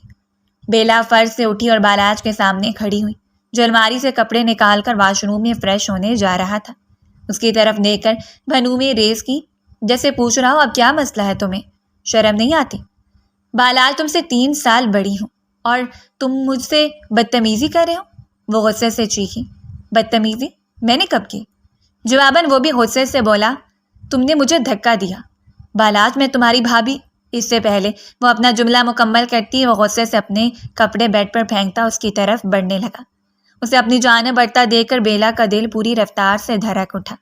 بیلا فرش سے اٹھی اور بالاج کے سامنے کھڑی ہوئی، جو الماری سے کپڑے نکال کر واش روم میں فریش ہونے جا رہا تھا۔ اس کی طرف دیکھ کر بھنو میں ریز کی، جیسے پوچھ رہا ہو اب کیا مسئلہ ہے تمہیں، شرم نہیں آتی؟ بالاج تم سے 3 سال بڑی ہوں اور تم مجھ سے بدتمیزی کر رہے ہو؟ وہ غصے سے چیخی۔ بدتمیزی میں نے کب کی؟ جواباً وہ بھی غصے سے بولا، تم نے مجھے دھکا دیا۔ بالاج میں تمہاری بھابھی۔ اس سے پہلے وہ اپنا جملہ مکمل کرتی وہ غصے سے اپنے کپڑے بیڈ پر پھینکتا اس کی طرف بڑھنے لگا۔ اسے اپنی جانب بڑھتا دیکھ کر بیلا کا دل پوری رفتار سے دھڑک اٹھا۔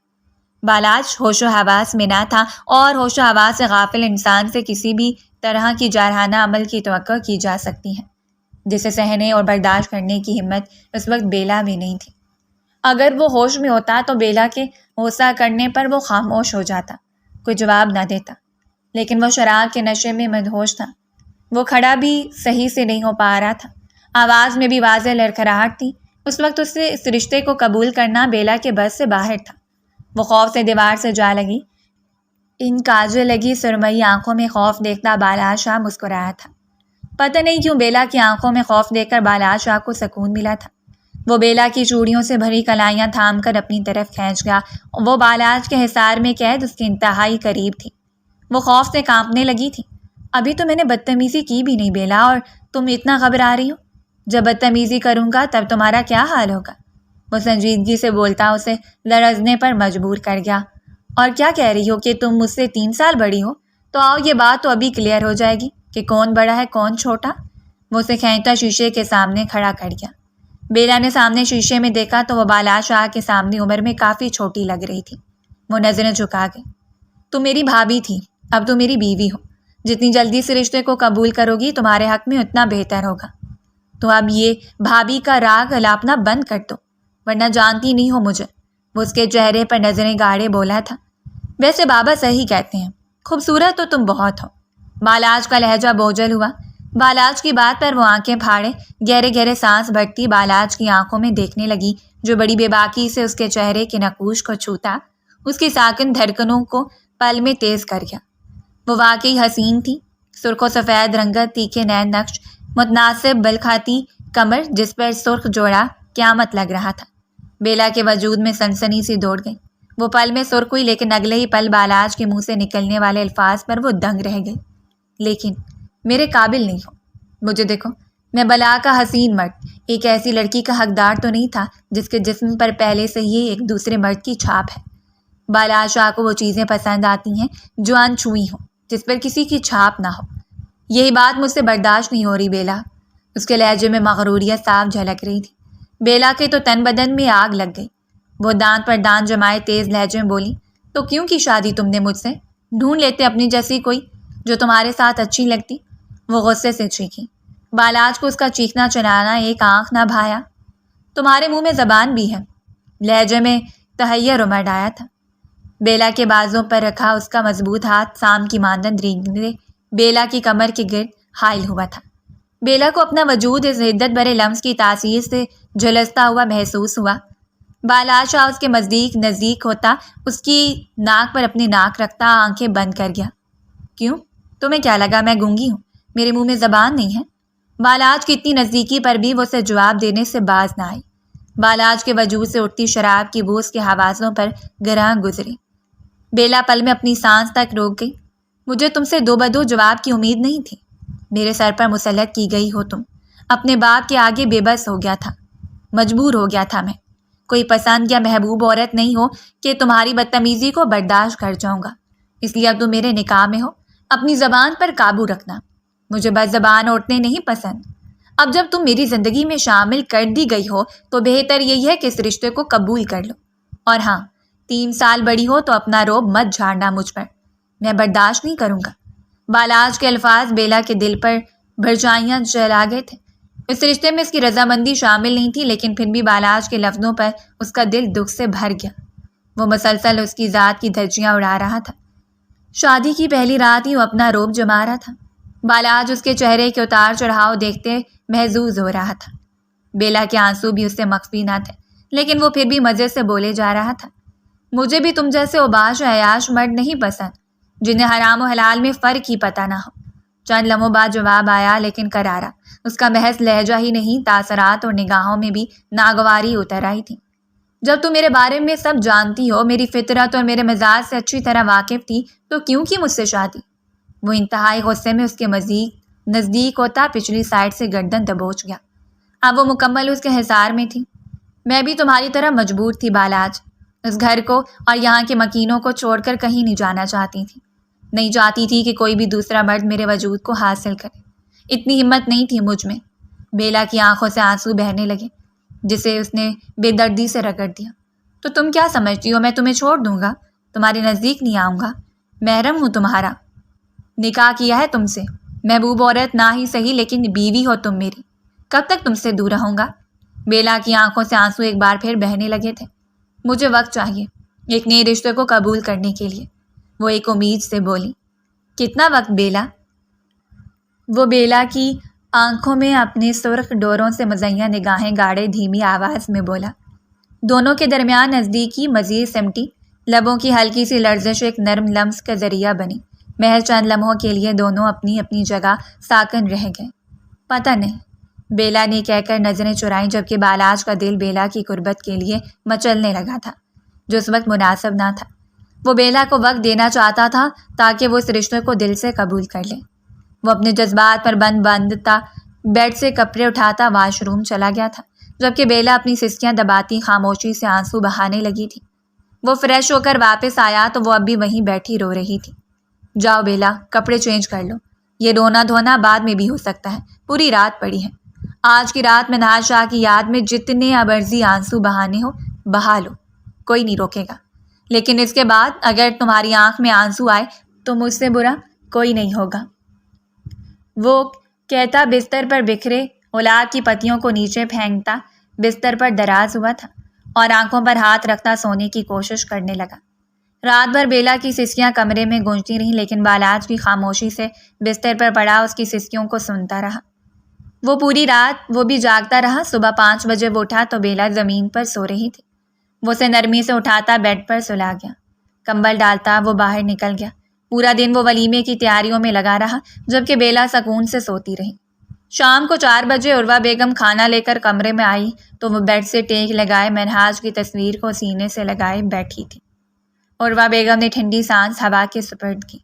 بالاج ہوش و حواس میں نہ تھا اور ہوش و حواس سے غافل انسان سے کسی بھی طرح کی جارحانہ عمل کی توقع کی جا سکتی ہے جسے سہنے اور برداشت کرنے کی ہمت اس وقت بیلا میں نہیں تھی۔ اگر وہ ہوش میں ہوتا تو بیلا کے غصہ کرنے پر وہ خاموش ہو جاتا، کوئی جواب نہ دیتا، لیکن وہ شراب کے نشے میں مدہوش تھا۔ وہ کھڑا بھی صحیح سے نہیں ہو پا رہا تھا، آواز میں بھی واضح لڑکھڑاہٹ تھی۔ اس وقت اس سے اس رشتے کو قبول کرنا بیلا کے بس سے باہر تھا۔ وہ خوف سے دیوار سے جا لگی۔ ان کاجل لگی سرمئی آنکھوں میں خوف دیکھتا بالاج شاہ مسکرایا تھا۔ پتہ نہیں کیوں بیلا کی آنکھوں میں خوف دیکھ کر بالاج شاہ کو سکون ملا تھا۔ وہ بیلا کی چوڑیوں سے بھری کلائیاں تھام کر اپنی طرف کھینچ گیا۔ وہ بالاج کے حصار میں قید اس کے انتہائی قریب تھی۔ وہ خوف سے کانپنے لگی تھی۔ ابھی تو میں نے بدتمیزی کی بھی نہیں بیلا اور تم اتنا گھبرا رہی ہو؟ جب بدتمیزی کروں گا تب تمہارا کیا حال ہوگا؟ وہ سنجیدگی سے بولتا اسے لرزنے پر مجبور کر گیا۔ اور کیا کہہ رہی ہو کہ تم مجھ سے 3 سال بڑی ہو؟ تو آؤ یہ بات تو ابھی کلیئر ہو جائے گی کہ کون بڑا ہے کون چھوٹا۔ وہ اسے کھینچتا شیشے کے سامنے کھڑا کر گیا۔ بیلا نے سامنے شیشے میں دیکھا تو وہ بالاج شاہ کے سامنے عمر میں کافی چھوٹی لگ رہی تھی۔ وہ نظریں جھکا گئی۔ تم میری بھابھی تھی، اب تو میری بیوی ہو۔ جتنی جلدی سے رشتے کو قبول کرو گی تمہارے حق میں اتنا بہتر ہوگا۔ تو اب یہ بھابھی کا راگ الاپنا بند کر دو، ورنہ جانتی نہیں ہو مجھے۔ وہ اس کے چہرے پر نظریں گاڑے بولا تھا۔ ویسے بابا صحیح کہتے ہیں، خوبصورت تو تم بہت ہو۔ بالاج کا لہجہ بوجھل ہوا۔ بالاج کی بات پر وہ آنکھیں پھاڑے گہرے گہرے سانس بھرتی بالاج کی آنکھوں میں دیکھنے لگی، جو بڑی بے باکی سے اس کے چہرے کے نقوش کو چھوتا اس کی ساکن دھڑکنوں کو پل میں تیز کر گیا۔ وہ واقعی حسین تھی، سرخ و سفید رنگت، تیکھے نین نقش، متناسب بلکھاتی کمر جس پر سرخ جوڑا قیامت لگ رہا تھا۔ بیلا کے وجود میں سنسنی سی دوڑ گئی۔ وہ پل میں سرخ ہوئی لیکن اگلے ہی پل بالاج کے منہ سے نکلنے والے الفاظ پر وہ دنگ رہ گئی۔ لیکن میرے قابل نہیں ہو۔ مجھے دیکھو، میں بلا کا حسین مرد ایک ایسی لڑکی کا حقدار تو نہیں تھا جس کے جسم پر پہلے سے ہی ایک دوسرے مرد کی چھاپ ہے۔ بالاج شاہ کو وہ چیزیں پسند آتی ہیں جو انچھوئی ہوں، جس پر کسی کی چھاپ نہ ہو۔ یہی بات مجھ سے برداشت نہیں ہو رہی بیلا۔ اس کے لہجے میں مغروریت صاف جھلک رہی تھی۔ بیلا کے تو تن بدن میں آگ لگ گئی۔ وہ دانت پر دانت جمائے تیز لہجے میں بولی، تو کیوں کی شادی تم نے مجھ سے؟ ڈھونڈ لیتے اپنی جیسی کوئی جو تمہارے ساتھ اچھی لگتی۔ وہ غصے سے چیخی۔ بالاج کو اس کا چیخنا چلانا ایک آنکھ نہ بھایا۔ تمہارے منہ میں زبان بھی ہے، لہجے میں تحیر امڑ آیا تھا۔ بیلا کے بازوں پر رکھا اس کا مضبوط ہاتھ سام کی مانند رینگنے بیلا کی کمر کے گرد حائل ہوا تھا۔ بیلا کو اپنا وجود اس حدت بھرے لمس کی تاثیر سے جھلستا ہوا محسوس ہوا۔ بالاج شاہ اس کے نزدیک ہوتا، اس کی ناک پر اپنی ناک رکھتا، آنکھیں بند کر گیا۔ کیوں؟ تمہیں کیا لگا میں گونگی ہوں؟ میرے منہ میں زبان نہیں ہے؟ بالاج کی اتنی نزدیکی پر بھی وہ اسے جواب دینے سے باز نہ آئی۔ بالاج کے وجود سے اٹھتی شراب کی بو اس کے حواسوں پر گراں گزری۔ بیلا پل میں اپنی سانس تک روک گئی۔ مجھے تم سے دو بدو جواب کی امید نہیں تھی۔ میرے سر پر مسلط کی گئی ہو تم۔ اپنے باپ کے آگے بے بس ہو گیا تھا، مجبور ہو گیا تھا میں۔ کوئی پسند یا محبوب عورت نہیں ہو کہ تمہاری بدتمیزی کو برداشت کر جاؤں گا۔ اس لیے اب تم میرے نکاح میں ہو، اپنی زبان پر قابو رکھنا۔ مجھے بس زبان اوڑھنے نہیں پسند۔ اب جب تم میری زندگی میں شامل کر دی گئی ہو تو بہتر یہی ہے کہ اس رشتے کو قبول کر لو۔ اور ہاں، 3 سال بڑی ہو تو اپنا روب مت جھاڑنا مجھ پر، میں برداشت نہیں کروں گا۔ بالاج کے الفاظ بیلا کے دل پر بھرچائیاں چلا گئے تھے۔ اس رشتے میں اس کی رضامندی شامل نہیں تھی، لیکن پھر بھی بالاج کے لفظوں پر اس کا دل دکھ سے بھر گیا۔ وہ مسلسل اس کی ذات کی دھجیاں اڑا رہا تھا۔ شادی کی پہلی رات ہی وہ اپنا روب جما رہا تھا۔ بالاج اس کے چہرے کے اتار چڑھاؤ دیکھتے محظوظ ہو رہا تھا۔ بیلا کے آنسو بھی اس سے مخفی نہ تھے، لیکن وہ پھر بھی مزے سے بولے جا رہا تھا۔ مجھے بھی تم جیسے اوباش و عیاش مرد نہیں پسند، جنہیں حرام و حلال میں فرق ہی پتہ نہ ہو۔ چند لمحوں بعد جواب آیا، لیکن کرارا۔ اس کا محض لہجہ ہی نہیں، تاثرات اور نگاہوں میں بھی ناگواری اتر آئی تھی۔ جب تم میرے بارے میں سب جانتی ہو، میری فطرت اور میرے مزاج سے اچھی طرح واقف تھی، تو کیوں کی مجھ سے شادی؟ وہ انتہائی غصے میں اس کے مزید نزدیک ہوتا پچھلی سائڈ سے گردن دبوچ گیا۔ اب وہ مکمل اس کے حصار میں تھی۔ میں بھی تمہاری طرح مجبور تھی بالاج، اس گھر کو اور یہاں کے مکینوں کو چھوڑ کر کہیں نہیں جانا چاہتی تھی۔ نہیں چاہتی تھی کہ کوئی بھی دوسرا مرد میرے وجود کو حاصل کرے۔ اتنی ہمت نہیں تھی مجھ میں۔ بیلا کی آنکھوں سے آنسو بہنے لگے، جسے اس نے بے دردی سے رگڑ دیا۔ تو تم کیا سمجھتی ہو میں تمہیں چھوڑ دوں گا؟ تمہارے نزدیک نہیں آؤں گا؟ محرم ہوں تمہارا، نکاح کیا ہے تم سے، محبوب عورت نہ ہی صحیح لیکن بیوی ہو تم میری۔ کب تک تم سے دور رہوں گا؟ بیلا کی آنکھوں سے آنسو ایک بار پھر بہنے لگے تھے۔ مجھے وقت چاہیے ایک نئے رشتے کو قبول کرنے کے لیے، وہ ایک امید سے بولی۔ کتنا وقت بیلا؟ وہ بیلا کی آنکھوں میں اپنے سرخ ڈوروں سے مزین نگاہیں گاڑے دھیمی آواز میں بولا۔ دونوں کے درمیان نزدیکی مزید سمٹی، لبوں کی ہلکی سی لرزش ایک نرم لمس کا ذریعہ بنی۔ محض چند لمحوں کے لیے دونوں اپنی اپنی جگہ ساکن رہ گئے۔ پتہ نہیں، بیلا نے کہہ کر نظریں چرائیں، جبکہ بالاج کا دل بیلا کی قربت کے لیے مچلنے لگا تھا، جو اس وقت مناسب نہ تھا۔ وہ بیلا کو وقت دینا چاہتا تھا تاکہ وہ اس رشتے کو دل سے قبول کر لے۔ وہ اپنے جذبات پر بندتا بیڈ سے کپڑے اٹھاتا واش روم چلا گیا تھا، جبکہ بیلا اپنی سسکیاں دباتی خاموشی سے آنسو بہانے لگی تھی۔ وہ فریش ہو کر واپس آیا تو وہ اب بھی وہیں بیٹھی رو رہی تھی۔ جاؤ بیلا، کپڑے چینج کر لو، یہ رونا دھونا بعد میں بھی ہو سکتا ہے، پوری رات پڑی ہے۔ آج کی رات میں نہاد شاہ کی یاد میں جتنے ابرزی آنسو بہانے ہو بہا لو، کوئی نہیں روکے گا۔ لیکن اس کے بعد اگر تمہاری آنکھ میں آنسو آئے تو مجھ سے برا کوئی نہیں ہوگا۔ وہ کہتا بستر پر بکھرے اولاد کی پتیوں کو نیچے پھینکتا بستر پر دراز ہوا تھا اور آنکھوں پر ہاتھ رکھتا سونے کی کوشش کرنے لگا۔ رات بھر بیلا کی سسکیاں کمرے میں گونجتی رہیں، لیکن بالاج کی خاموشی سے بستر پر پڑا اس کی سسکیوں کو سنتا رہا۔ وہ پوری رات وہ بھی جاگتا رہا۔ صبح 5 بجے وہ اٹھا تو بیلا زمین پر سو رہی تھی۔ وہ اسے نرمی سے اٹھاتا بیڈ پر سلا گیا، کمبل ڈالتا وہ باہر نکل گیا۔ پورا دن وہ ولیمے کی تیاریوں میں لگا رہا، جبکہ بیلا سکون سے سوتی رہی۔ شام کو 4 بجے عروہ بیگم کھانا لے کر کمرے میں آئی تو وہ بیڈ سے ٹیک لگائے منہاج کی تصویر کو سینے سے لگائے بیٹھی تھی۔ عروہ بیگم نے ٹھنڈی سانس ہوا کے سپرد کی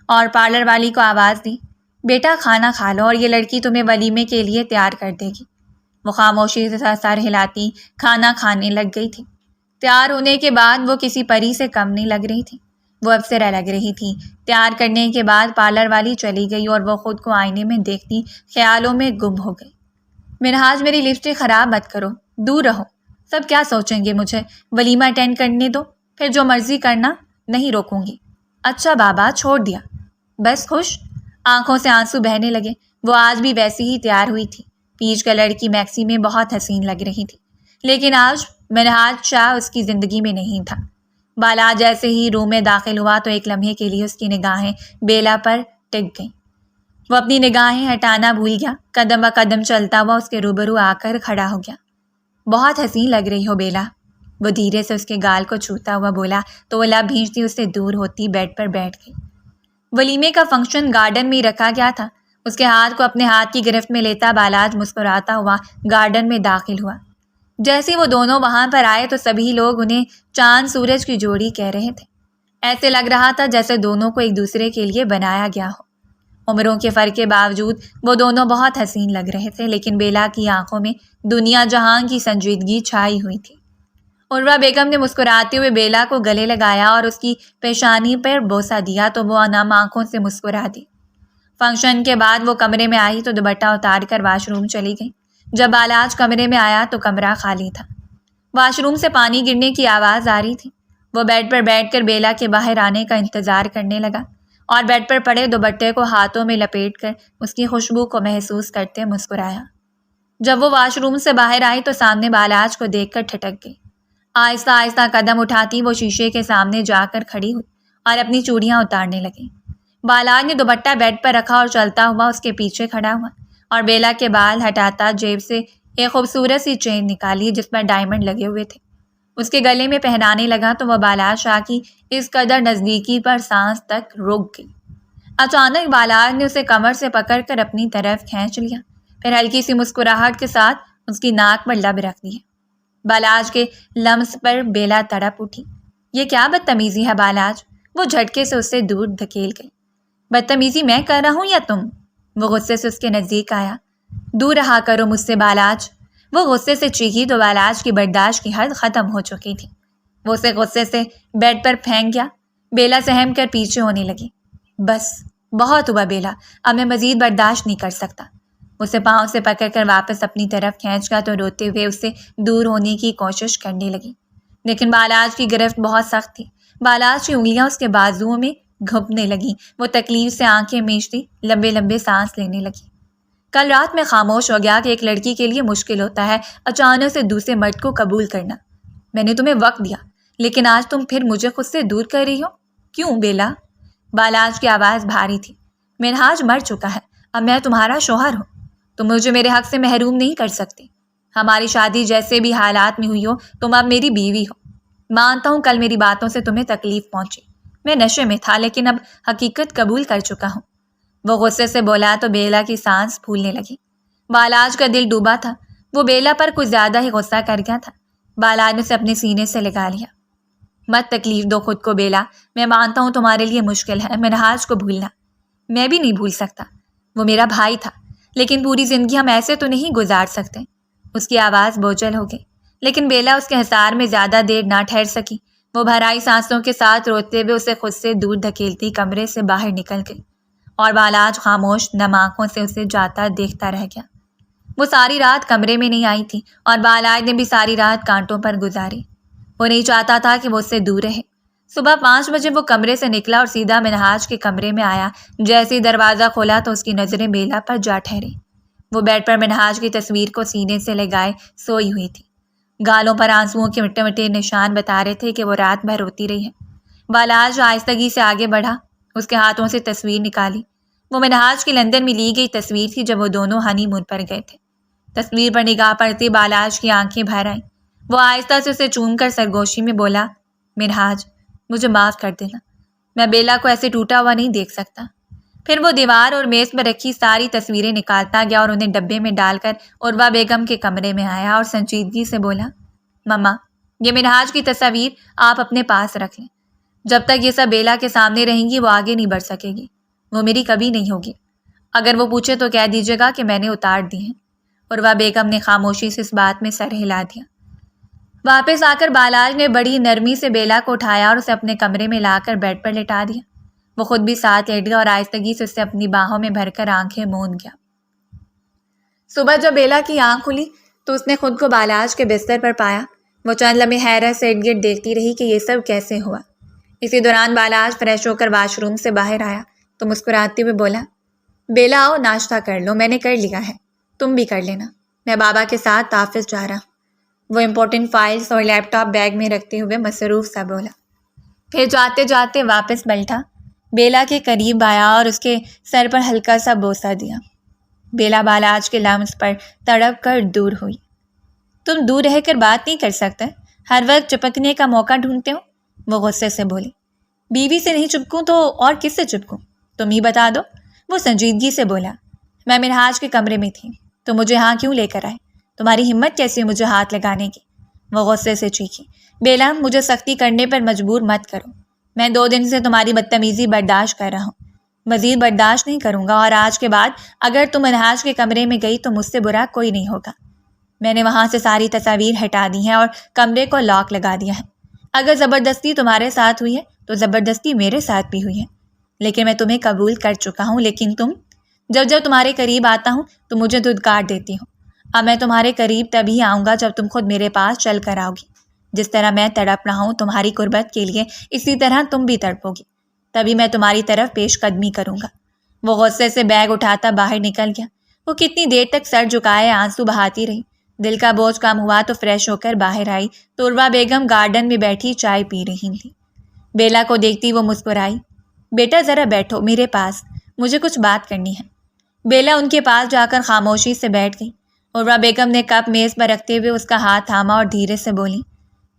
اور پارلر والی کو آواز دی، بیٹا کھانا کھا لو اور یہ لڑکی تمہیں ولیمے کے لیے تیار کر دے گی۔ وہ خاموشی سے سر ہلاتی کھانا کھانے لگ گئی تھی۔ تیار ہونے کے بعد وہ کسی پری سے کم نہیں لگ رہی تھی، وہ افسرہ لگ رہی تھی۔ تیار کرنے کے بعد پارلر والی چلی گئی اور وہ خود کو آئینے میں دیکھتی خیالوں میں گم ہو گئی۔ منہاج میری لپسٹک خراب مت کرو، دور رہو، سب کیا سوچیں گے مجھے، ولیمہ اٹینڈ کرنے دو، پھر جو مرضی کرنا، نہیں روکوں گی۔ اچھا بابا، چھوڑ دیا، بس خوش؟ آنکھوں سے آنسو بہنے لگے۔ وہ آج بھی ویسی ہی تیار ہوئی تھی، پیچ کلر کی میکسی میں بہت حسین لگ رہی تھی، لیکن آج منہاج شاہ اس کی زندگی میں نہیں تھا۔ بالا جیسے ہی روم میں داخل ہوا تو ایک لمحے کے لیے اس کی نگاہیں بیلا پر ٹک گئیں۔ وہ اپنی نگاہیں ہٹانا بھول گیا، قدم بہ قدم چلتا ہوا اس کے روبرو آ کر کھڑا ہو گیا۔ بہت حسین لگ رہی ہو بیلا، وہ دھیرے سے اس کے گال کو چھوتا ہوا بولا تو وہ لب بھینچتی اس سے دور ہوتی بیڈ پر بیٹھ گئی۔ ولیمے کا فنکشن گارڈن میں ہی رکھا گیا تھا۔ اس کے ہاتھ کو اپنے ہاتھ کی گرفت میں لیتا بالاج مسکراتا ہوا گارڈن میں داخل ہوا۔ جیسے وہ دونوں وہاں پر آئے تو سبھی لوگ انہیں چاند سورج کی جوڑی کہہ رہے تھے۔ ایسے لگ رہا تھا جیسے دونوں کو ایک دوسرے کے لیے بنایا گیا ہو۔ عمروں کے فرق کے باوجود وہ دونوں بہت حسین لگ رہے تھے، لیکن بیلا کی آنکھوں میں دنیا جہاں کی سنجیدگی چھائی ہوئی تھی۔ عروہ بیگم نے مسکراتے ہوئے بیلا کو گلے لگایا اور اس کی پیشانی پر بوسہ دیا تو وہ نم آنکھوں سے مسکرا دی۔ فنکشن کے بعد وہ کمرے میں آئی تو دوپٹہ اتار کر واش روم چلی گئی۔ جب بالاج کمرے میں آیا تو کمرہ خالی تھا۔ واش روم سے پانی گرنے کی آواز آ رہی تھی۔ وہ بیڈ پر بیٹھ کر بیلا کے باہر آنے کا انتظار کرنے لگا اور بیڈ پر پڑے دوپٹے کو ہاتھوں میں لپیٹ کر اس کی خوشبو کو محسوس کرتے مسکرایا۔ جب وہ واش روم سے باہر آئی تو سامنے بالاج کو دیکھ کر ٹھٹک گئی۔ آہستہ آہستہ قدم اٹھاتی وہ شیشے کے سامنے جا کر کھڑی ہوئی اور اپنی چوڑیاں اتارنے لگی۔ بالاج نے دوپٹہ بیڈ پر رکھا اور چلتا ہوا اس کے پیچھے کھڑا ہوا اور بیلا کے بال ہٹاتا جیب سے ایک خوبصورت سی چین نکالی جس پر ڈائمنڈ لگے ہوئے تھے۔ اس کے گلے میں پہنانے لگا تو وہ بالاج شاہ کی اس قدر نزدیکی پر سانس تک رک گئی۔ اچانک بالاج نے اسے کمر سے پکڑ کر اپنی طرف کھینچ لیا، پھر ہلکی سی مسکراہٹ کے ساتھ اس کی ناک پر لب رکھ دیے۔ بالاج کے لمس پر بیلا تڑپ اٹھی۔ یہ کیا بدتمیزی ہے بالاج؟ وہ جھٹکے سے اس سے دور دھکیل گئی۔ بدتمیزی میں کر رہا ہوں یا تم؟ وہ غصے سے اس کے نزدیک آیا۔ دور رہا کرو مجھ سے بالاج، وہ غصے سے چیخی تو بالاج کی برداشت کی حد ختم ہو چکی تھی۔ وہ اسے غصے سے بیڈ پر پھینک گیا۔ بیلا سہم کر پیچھے ہونے لگی۔ بس بہت ہوا بیلا، اب میں مزید برداشت نہیں کر سکتا۔ اسے پاؤں سے پکڑ کر واپس اپنی طرف کھینچ گیا تو روتے ہوئے اس سے دور ہونے کی کوشش کرنے لگی، لیکن بالاج کی گرفت بہت سخت تھی۔ بالاج کی انگلیاں اس کے بازوؤں میں گھپنے لگیں۔ وہ تکلیف سے آنکھیں میچتی لمبے لمبے سانس لینے لگی۔ کل رات میں خاموش ہو گیا کہ ایک لڑکی کے لیے مشکل ہوتا ہے اچانک سے دوسرے مرد کو قبول کرنا۔ میں نے تمہیں وقت دیا، لیکن آج تم پھر مجھے خود سے دور کر رہی ہو، کیوں بیلا؟ بالاج کی آواز بھاری تھی۔ منہاج مر چکا ہے، اب میں تمہارا شوہر ہوں، تم مجھے میرے حق سے محروم نہیں کر سکتے۔ ہماری شادی جیسے بھی حالات میں ہوئی ہو، تم اب میری بیوی ہو۔ مانتا ہوں کل میری باتوں سے تمہیں تکلیف پہنچی، میں نشے میں تھا لیکن اب حقیقت قبول کر چکا ہوں۔ وہ غصے سے بولا تو بیلا کی سانس پھولنے لگی۔ بالاج کا دل ڈوبا تھا، وہ بیلا پر کچھ زیادہ ہی غصہ کر گیا تھا۔ بالاج نے اسے اپنے سینے سے لگا لیا۔ مت تکلیف دو خود کو بیلا، میں مانتا ہوں تمہارے لیے مشکل ہے منہاج کو بھولنا، میں بھی نہیں بھول سکتا، وہ میرا بھائی تھا، لیکن پوری زندگی ہم ایسے تو نہیں گزار سکتے۔ اس کی آواز بوجھل ہو گئی، لیکن بیلا اس کے حصار میں زیادہ دیر نہ ٹھہر سکی۔ وہ بھرائی سانسوں کے ساتھ روتے ہوئے اسے خود سے دور دھکیلتی کمرے سے باہر نکل گئی اور بالاج خاموش نم آنکھوں سے اسے جاتا دیکھتا رہ گیا۔ وہ ساری رات کمرے میں نہیں آئی تھی اور بالاج نے بھی ساری رات کانٹوں پر گزاری۔ وہ نہیں چاہتا تھا کہ وہ اس سے دور رہے۔ صبح 5 بجے وہ کمرے سے نکلا اور سیدھا منہاج کے کمرے میں آیا۔ جیسے ہی دروازہ کھولا تو اس کی نظریں بیلا پر جا ٹھہری۔ وہ بیڈ پر منہاج کی تصویر کو سینے سے لگائے سوئی ہوئی تھی۔ گالوں پر آنسوؤں کے مٹے مٹے نشان بتا رہے تھے کہ وہ رات بھر روتی رہی ہے۔ بالاج آہستگی سے آگے بڑھا، اس کے ہاتھوں سے تصویر نکالی۔ وہ منہاج کی لندن میں لی گئی تصویر تھی جب وہ دونوں ہنی مون پر گئے تھے۔ تصویر پر نگاہ پڑتی بالاج کی آنکھیں بھر آئیں۔ وہ آہستہ سے اسے چوم کر سرگوشی میں بولا، منہاج مجھے معاف کر دینا، میں بیلا کو ایسے ٹوٹا ہوا نہیں دیکھ سکتا۔ پھر وہ دیوار اور میز پر رکھی ساری تصویریں نکالتا گیا اور انہیں ڈبے میں ڈال کر عروہ بیگم کے کمرے میں آیا اور سنجیدگی سے بولا، مما، یہ منہاج کی تصاویر آپ اپنے پاس رکھ لیں۔ جب تک یہ سب بیلا کے سامنے رہیں گی وہ آگے نہیں بڑھ سکے گی، وہ میری کبھی نہیں ہوگی۔ اگر وہ پوچھے تو کہہ دیجیے گا کہ میں نے اتار دی ہیں۔ عروہ بیگم نے خاموشی سے اس بات میں سر ہلا دیا۔ واپس آ کر بالاج نے بڑی نرمی سے بیلا کو اٹھایا اور اسے اپنے کمرے میں لا کر بیڈ پر لٹا دیا۔ وہ خود بھی ساتھ لیٹ گیا اور آہستگی سے اسے اپنی باہوں میں بھر کر آنکھیں موند گیا۔ صبح جب بیلا کی آنکھ کھلی تو اس نے خود کو بالاج کے بستر پر پایا۔ وہ چند لمحے حیرت سے ارد گرد دیکھتی رہی کہ یہ سب کیسے ہوا۔ اسی دوران بالاج فریش ہو کر واش روم سے باہر آیا تو مسکراتے ہوئے بولا، بیلا آؤ ناشتہ کر لو، میں نے کر لیا ہے، تم بھی کر لینا، میں بابا کے ساتھ آفس جا رہا ہوں۔ وہ امپورٹنٹ فائلز اور لیپ ٹاپ بیگ میں رکھتے ہوئے مصروف سا بولا، پھر جاتے جاتے واپس بیٹھا، بیلا کے قریب آیا اور اس کے سر پر ہلکا سا بوسہ دیا۔ بیلا بالاج کے لمس پر تڑپ کر دور ہوئی۔ تم دور رہ کر بات نہیں کر سکتے، ہر وقت چپکنے کا موقع ڈھونڈتے ہو، وہ غصے سے بولی۔ بیوی سے نہیں چپکوں تو اور کس سے چپکوں، تم ہی بتا دو، وہ سنجیدگی سے بولا۔ میں منہاج کے کمرے میں تھی، تو مجھے ہاں کیوں لے کر آئے، تمہاری ہمت کیسی ہے مجھے ہاتھ لگانے کی، وہ غصے سے چیخی۔ بیلا مجھے سختی کرنے پر مجبور مت کرو، میں 2 دن سے تمہاری بدتمیزی برداشت کر رہا ہوں، مزید برداشت نہیں کروں گا، اور آج کے بعد اگر تم منہاج کے کمرے میں گئی تو مجھ سے برا کوئی نہیں ہوگا۔ میں نے وہاں سے ساری تصاویر ہٹا دی ہیں اور کمرے کو لاک لگا دیا ہے۔ اگر زبردستی تمہارے ساتھ ہوئی ہے تو زبردستی میرے ساتھ بھی ہوئی ہے، لیکن میں تمہیں قبول کر چکا ہوں، لیکن تم جب تمہارے قریب آتا ہوں تو مجھے دھتکار دیتی ہو۔ اب میں تمہارے قریب تبھی آؤں گا جب تم خود میرے پاس چل کر آؤ گی۔ جس طرح میں تڑپ رہا ہوں تمہاری قربت کے لیے، اسی طرح تم بھی تڑپو گی، تبھی میں تمہاری طرف پیش قدمی کروں گا۔ وہ غصے سے بیگ اٹھاتا باہر نکل گیا۔ وہ کتنی دیر تک سر جھکائے آنسو بہاتی رہی۔ دل کا بوجھ کم ہوا تو فریش ہو کر باہر آئی تو عروہ بیگم گارڈن میں بیٹھی چائے پی رہی تھی۔ بیلا کو دیکھتی وہ مسکرائی، بیٹا ذرا بیٹھو میرے پاس، مجھے کچھ بات کرنی ہے۔ بیلا ان کے پاس جا کر خاموشی سے بیٹھ گئی۔ عروہ بیگم نے کپ میز پر رکھتے ہوئے اس کا ہاتھ تھاما اور دھیرے سے بولی،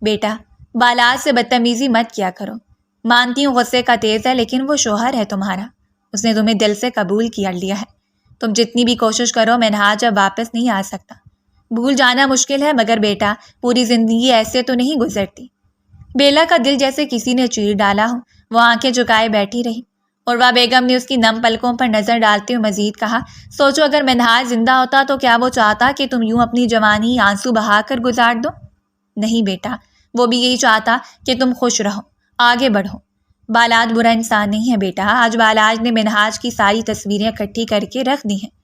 بیٹا بالاج سے بدتمیزی مت کیا کرو، مانتی ہوں غصے کا تیز ہے، لیکن وہ شوہر ہے تمہارا، اس نے تمہیں دل سے قبول کیا لیا ہے۔ تم جتنی بھی کوشش کرو منہاج اب واپس نہیں آ سکتا۔ بھول جانا مشکل ہے مگر بیٹا پوری زندگی ایسے تو نہیں گزرتی۔ بیلا کا دل جیسے کسی نے چیر ڈالا ہو، وہ آنکھیں جھکائے بیٹھی رہی۔ عروہ بیگم نے اس کی نم پلکوں پر نظر ڈالتے ہوئے مزید کہا، سوچو اگر منہاج زندہ ہوتا تو کیا وہ چاہتا کہ تم یوں اپنی جوانی آنسو بہا کر گزار دو؟ نہیں بیٹا، وہ بھی یہی چاہتا کہ تم خوش رہو، آگے بڑھو۔ بالاج برا انسان نہیں ہے بیٹا، آج بالاج نے منہاج کی ساری تصویریں اکٹھی کر کے رکھ دی ہیں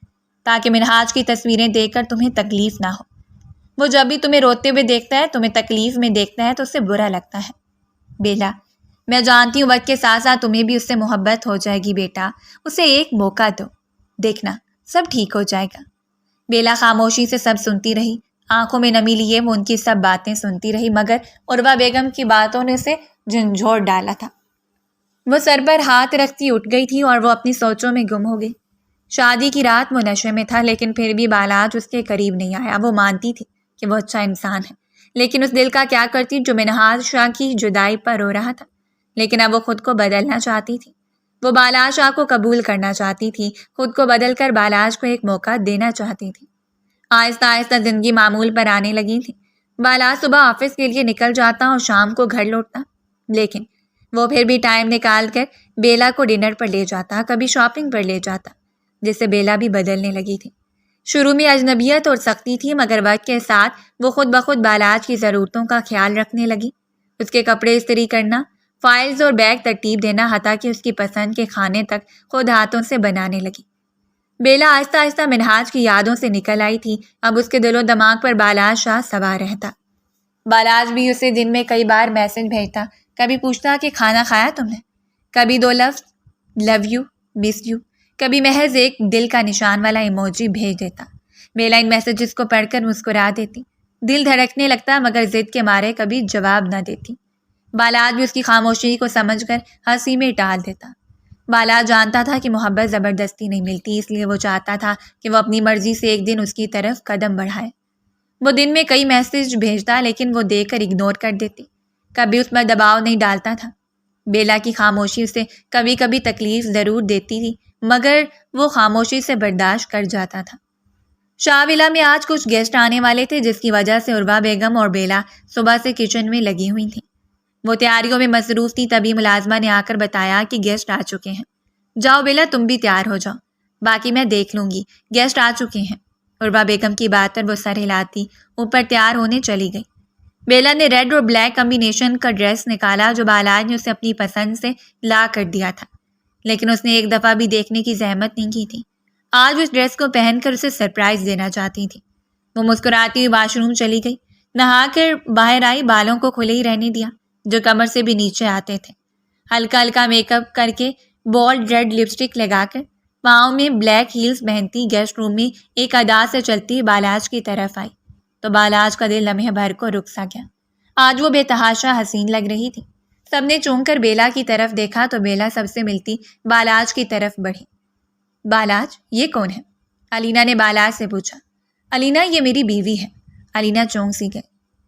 تاکہ منہاج کی تصویریں دیکھ کر تمہیں تکلیف نہ ہو۔ وہ جب بھی تمہیں روتے ہوئے دیکھتا ہے، تمہیں تکلیف میں دیکھتا ہے تو اسے برا لگتا ہے۔ بیلا میں جانتی ہوں وقت کے ساتھ ساتھ تمہیں بھی اس سے محبت ہو جائے گی بیٹا، اسے ایک موقع دو، دیکھنا سب ٹھیک ہو جائے گا۔ بیلا خاموشی سے سب سنتی رہی، آنکھوں میں نمی لیے وہ ان کی سب باتیں سنتی رہی، مگر عروہ بیگم کی باتوں نے اسے جھنجھوڑ ڈالا تھا۔ وہ سر پر ہاتھ رکھتی اٹھ گئی تھی اور وہ اپنی سوچوں میں گم ہو گئی۔ شادی کی رات وہ نشے میں تھا، لیکن پھر بھی بالاج اس کے قریب نہیں آیا۔ وہ مانتی تھی کہ وہ اچھا انسان ہے، لیکن اس دل کا کیا کرتی جو منہاج شاہ کی جدائی پر رو رہا تھا۔ لیکن اب وہ خود کو بدلنا چاہتی تھی، وہ بالاج شاہ کو قبول کرنا چاہتی تھی، خود کو بدل کر بالاج کو ایک موقع دینا چاہتی تھی۔ آہستہ آہستہ زندگی معمول پر آنے لگی تھی۔ بالاج صبح آفس کے لیے نکل جاتا اور شام کو گھر لوٹتا، لیکن وہ پھر بھی ٹائم نکال کر بیلا کو ڈنر پر لے جاتا، کبھی شاپنگ پر لے جاتا، جس سے بیلا بھی بدلنے لگی تھی۔ شروع میں اجنبیت اور سختی تھی، مگر وقت کے ساتھ وہ خود بخود بالاج کی ضرورتوں کا خیال رکھنے لگی۔ اس کے کپڑے استری کرنا، فائلز اور بیگ ترتیب دینا، حتیٰ کہ اس کی پسند کے کھانے تک خود ہاتھوں سے بنانے لگی۔ بیلا آہستہ آہستہ منہاج کی یادوں سے نکل آئی تھی۔ اب اس کے دل و دماغ پر بالاج شاہ سوار رہتا۔ بالاج بھی اسے دن میں کئی بار میسج بھیجتا، کبھی پوچھتا کہ کھانا کھایا تم نے، کبھی 2 لفظ لو یو، مس یو، کبھی محض ایک دل کا نشان والا ایموجی بھیج دیتا۔ بیلا ان میسیجز کو پڑھ کر مسکرا دیتی، دل دھڑکنے لگتا مگر ضد کے مارے کبھی جواب نہ دیتی۔ بالاج بھی اس کی خاموشی کو سمجھ کر ہنسی میں ٹال دیتا۔ بالاج جانتا تھا کہ محبت زبردستی نہیں ملتی، اس لیے وہ چاہتا تھا کہ وہ اپنی مرضی سے ایک دن اس کی طرف قدم بڑھائے۔ وہ دن میں کئی میسیج بھیجتا لیکن وہ دیکھ کر اگنور کر دیتی، کبھی اس پر دباؤ نہیں ڈالتا تھا۔ بیلا کی خاموشی اسے کبھی کبھی تکلیف ضرور دیتی تھی، مگر وہ خاموشی سے برداشت کر جاتا تھا۔ شاہ ولا میں آج کچھ گیسٹ آنے والے تھے، جس کی وجہ سے عروا بیگم اور بیلا صبح سے کچن میں لگی ہوئی تھیں۔ وہ تیاریوں میں مصروف تھی، تبھی ملازمہ نے آ کر بتایا کہ گیسٹ آ چکے ہیں۔ جاؤ بیلا، تم بھی تیار ہو جاؤ، باقی میں دیکھ لوں گی، گیسٹ آ چکے ہیں۔ عروا بیگم کی بات پر وہ سر ہلاتی اوپر تیار ہونے چلی گئی۔ بیلا نے ریڈ اور بلیک کمبینیشن کا ڈریس نکالا جو بالاج نے اسے اپنی پسند سے لا کر دیا تھا، لیکن اس نے ایک دفعہ بھی دیکھنے کی زحمت نہیں کی تھی۔ آج اس ڈریس کو پہن کر اسے سرپرائز دینا چاہتی تھی۔ وہ مسکراتی ہوئی واش روم چلی گئی، نہا کر باہر آئی، بالوں کو کھلے ہی رہنے دیا جو کمر سے بھی نیچے آتے تھے۔ ہلکا ہلکا میک اپ کر کے بولڈ ریڈ لپسٹک لگا کر پاؤں میں بلیک ہیلز پہنتی گیسٹ روم میں ایک ادا سے چلتی بالاج کی طرف آئی تو بالاج کا دل لمحے بھر کو رک سا گیا۔ آج وہ بے تحاشا حسین لگ رہی تھی۔ سب نے چون کر بیلا کی طرف دیکھا تو بیلا سب سے ملتی بالاج کی طرف بڑھی۔ بالاج، یہ کون ہے؟ علینا نے بالاج سے پوچھا۔ علینا، یہ میری بیوی ہے۔ علینا چونک سی گئی۔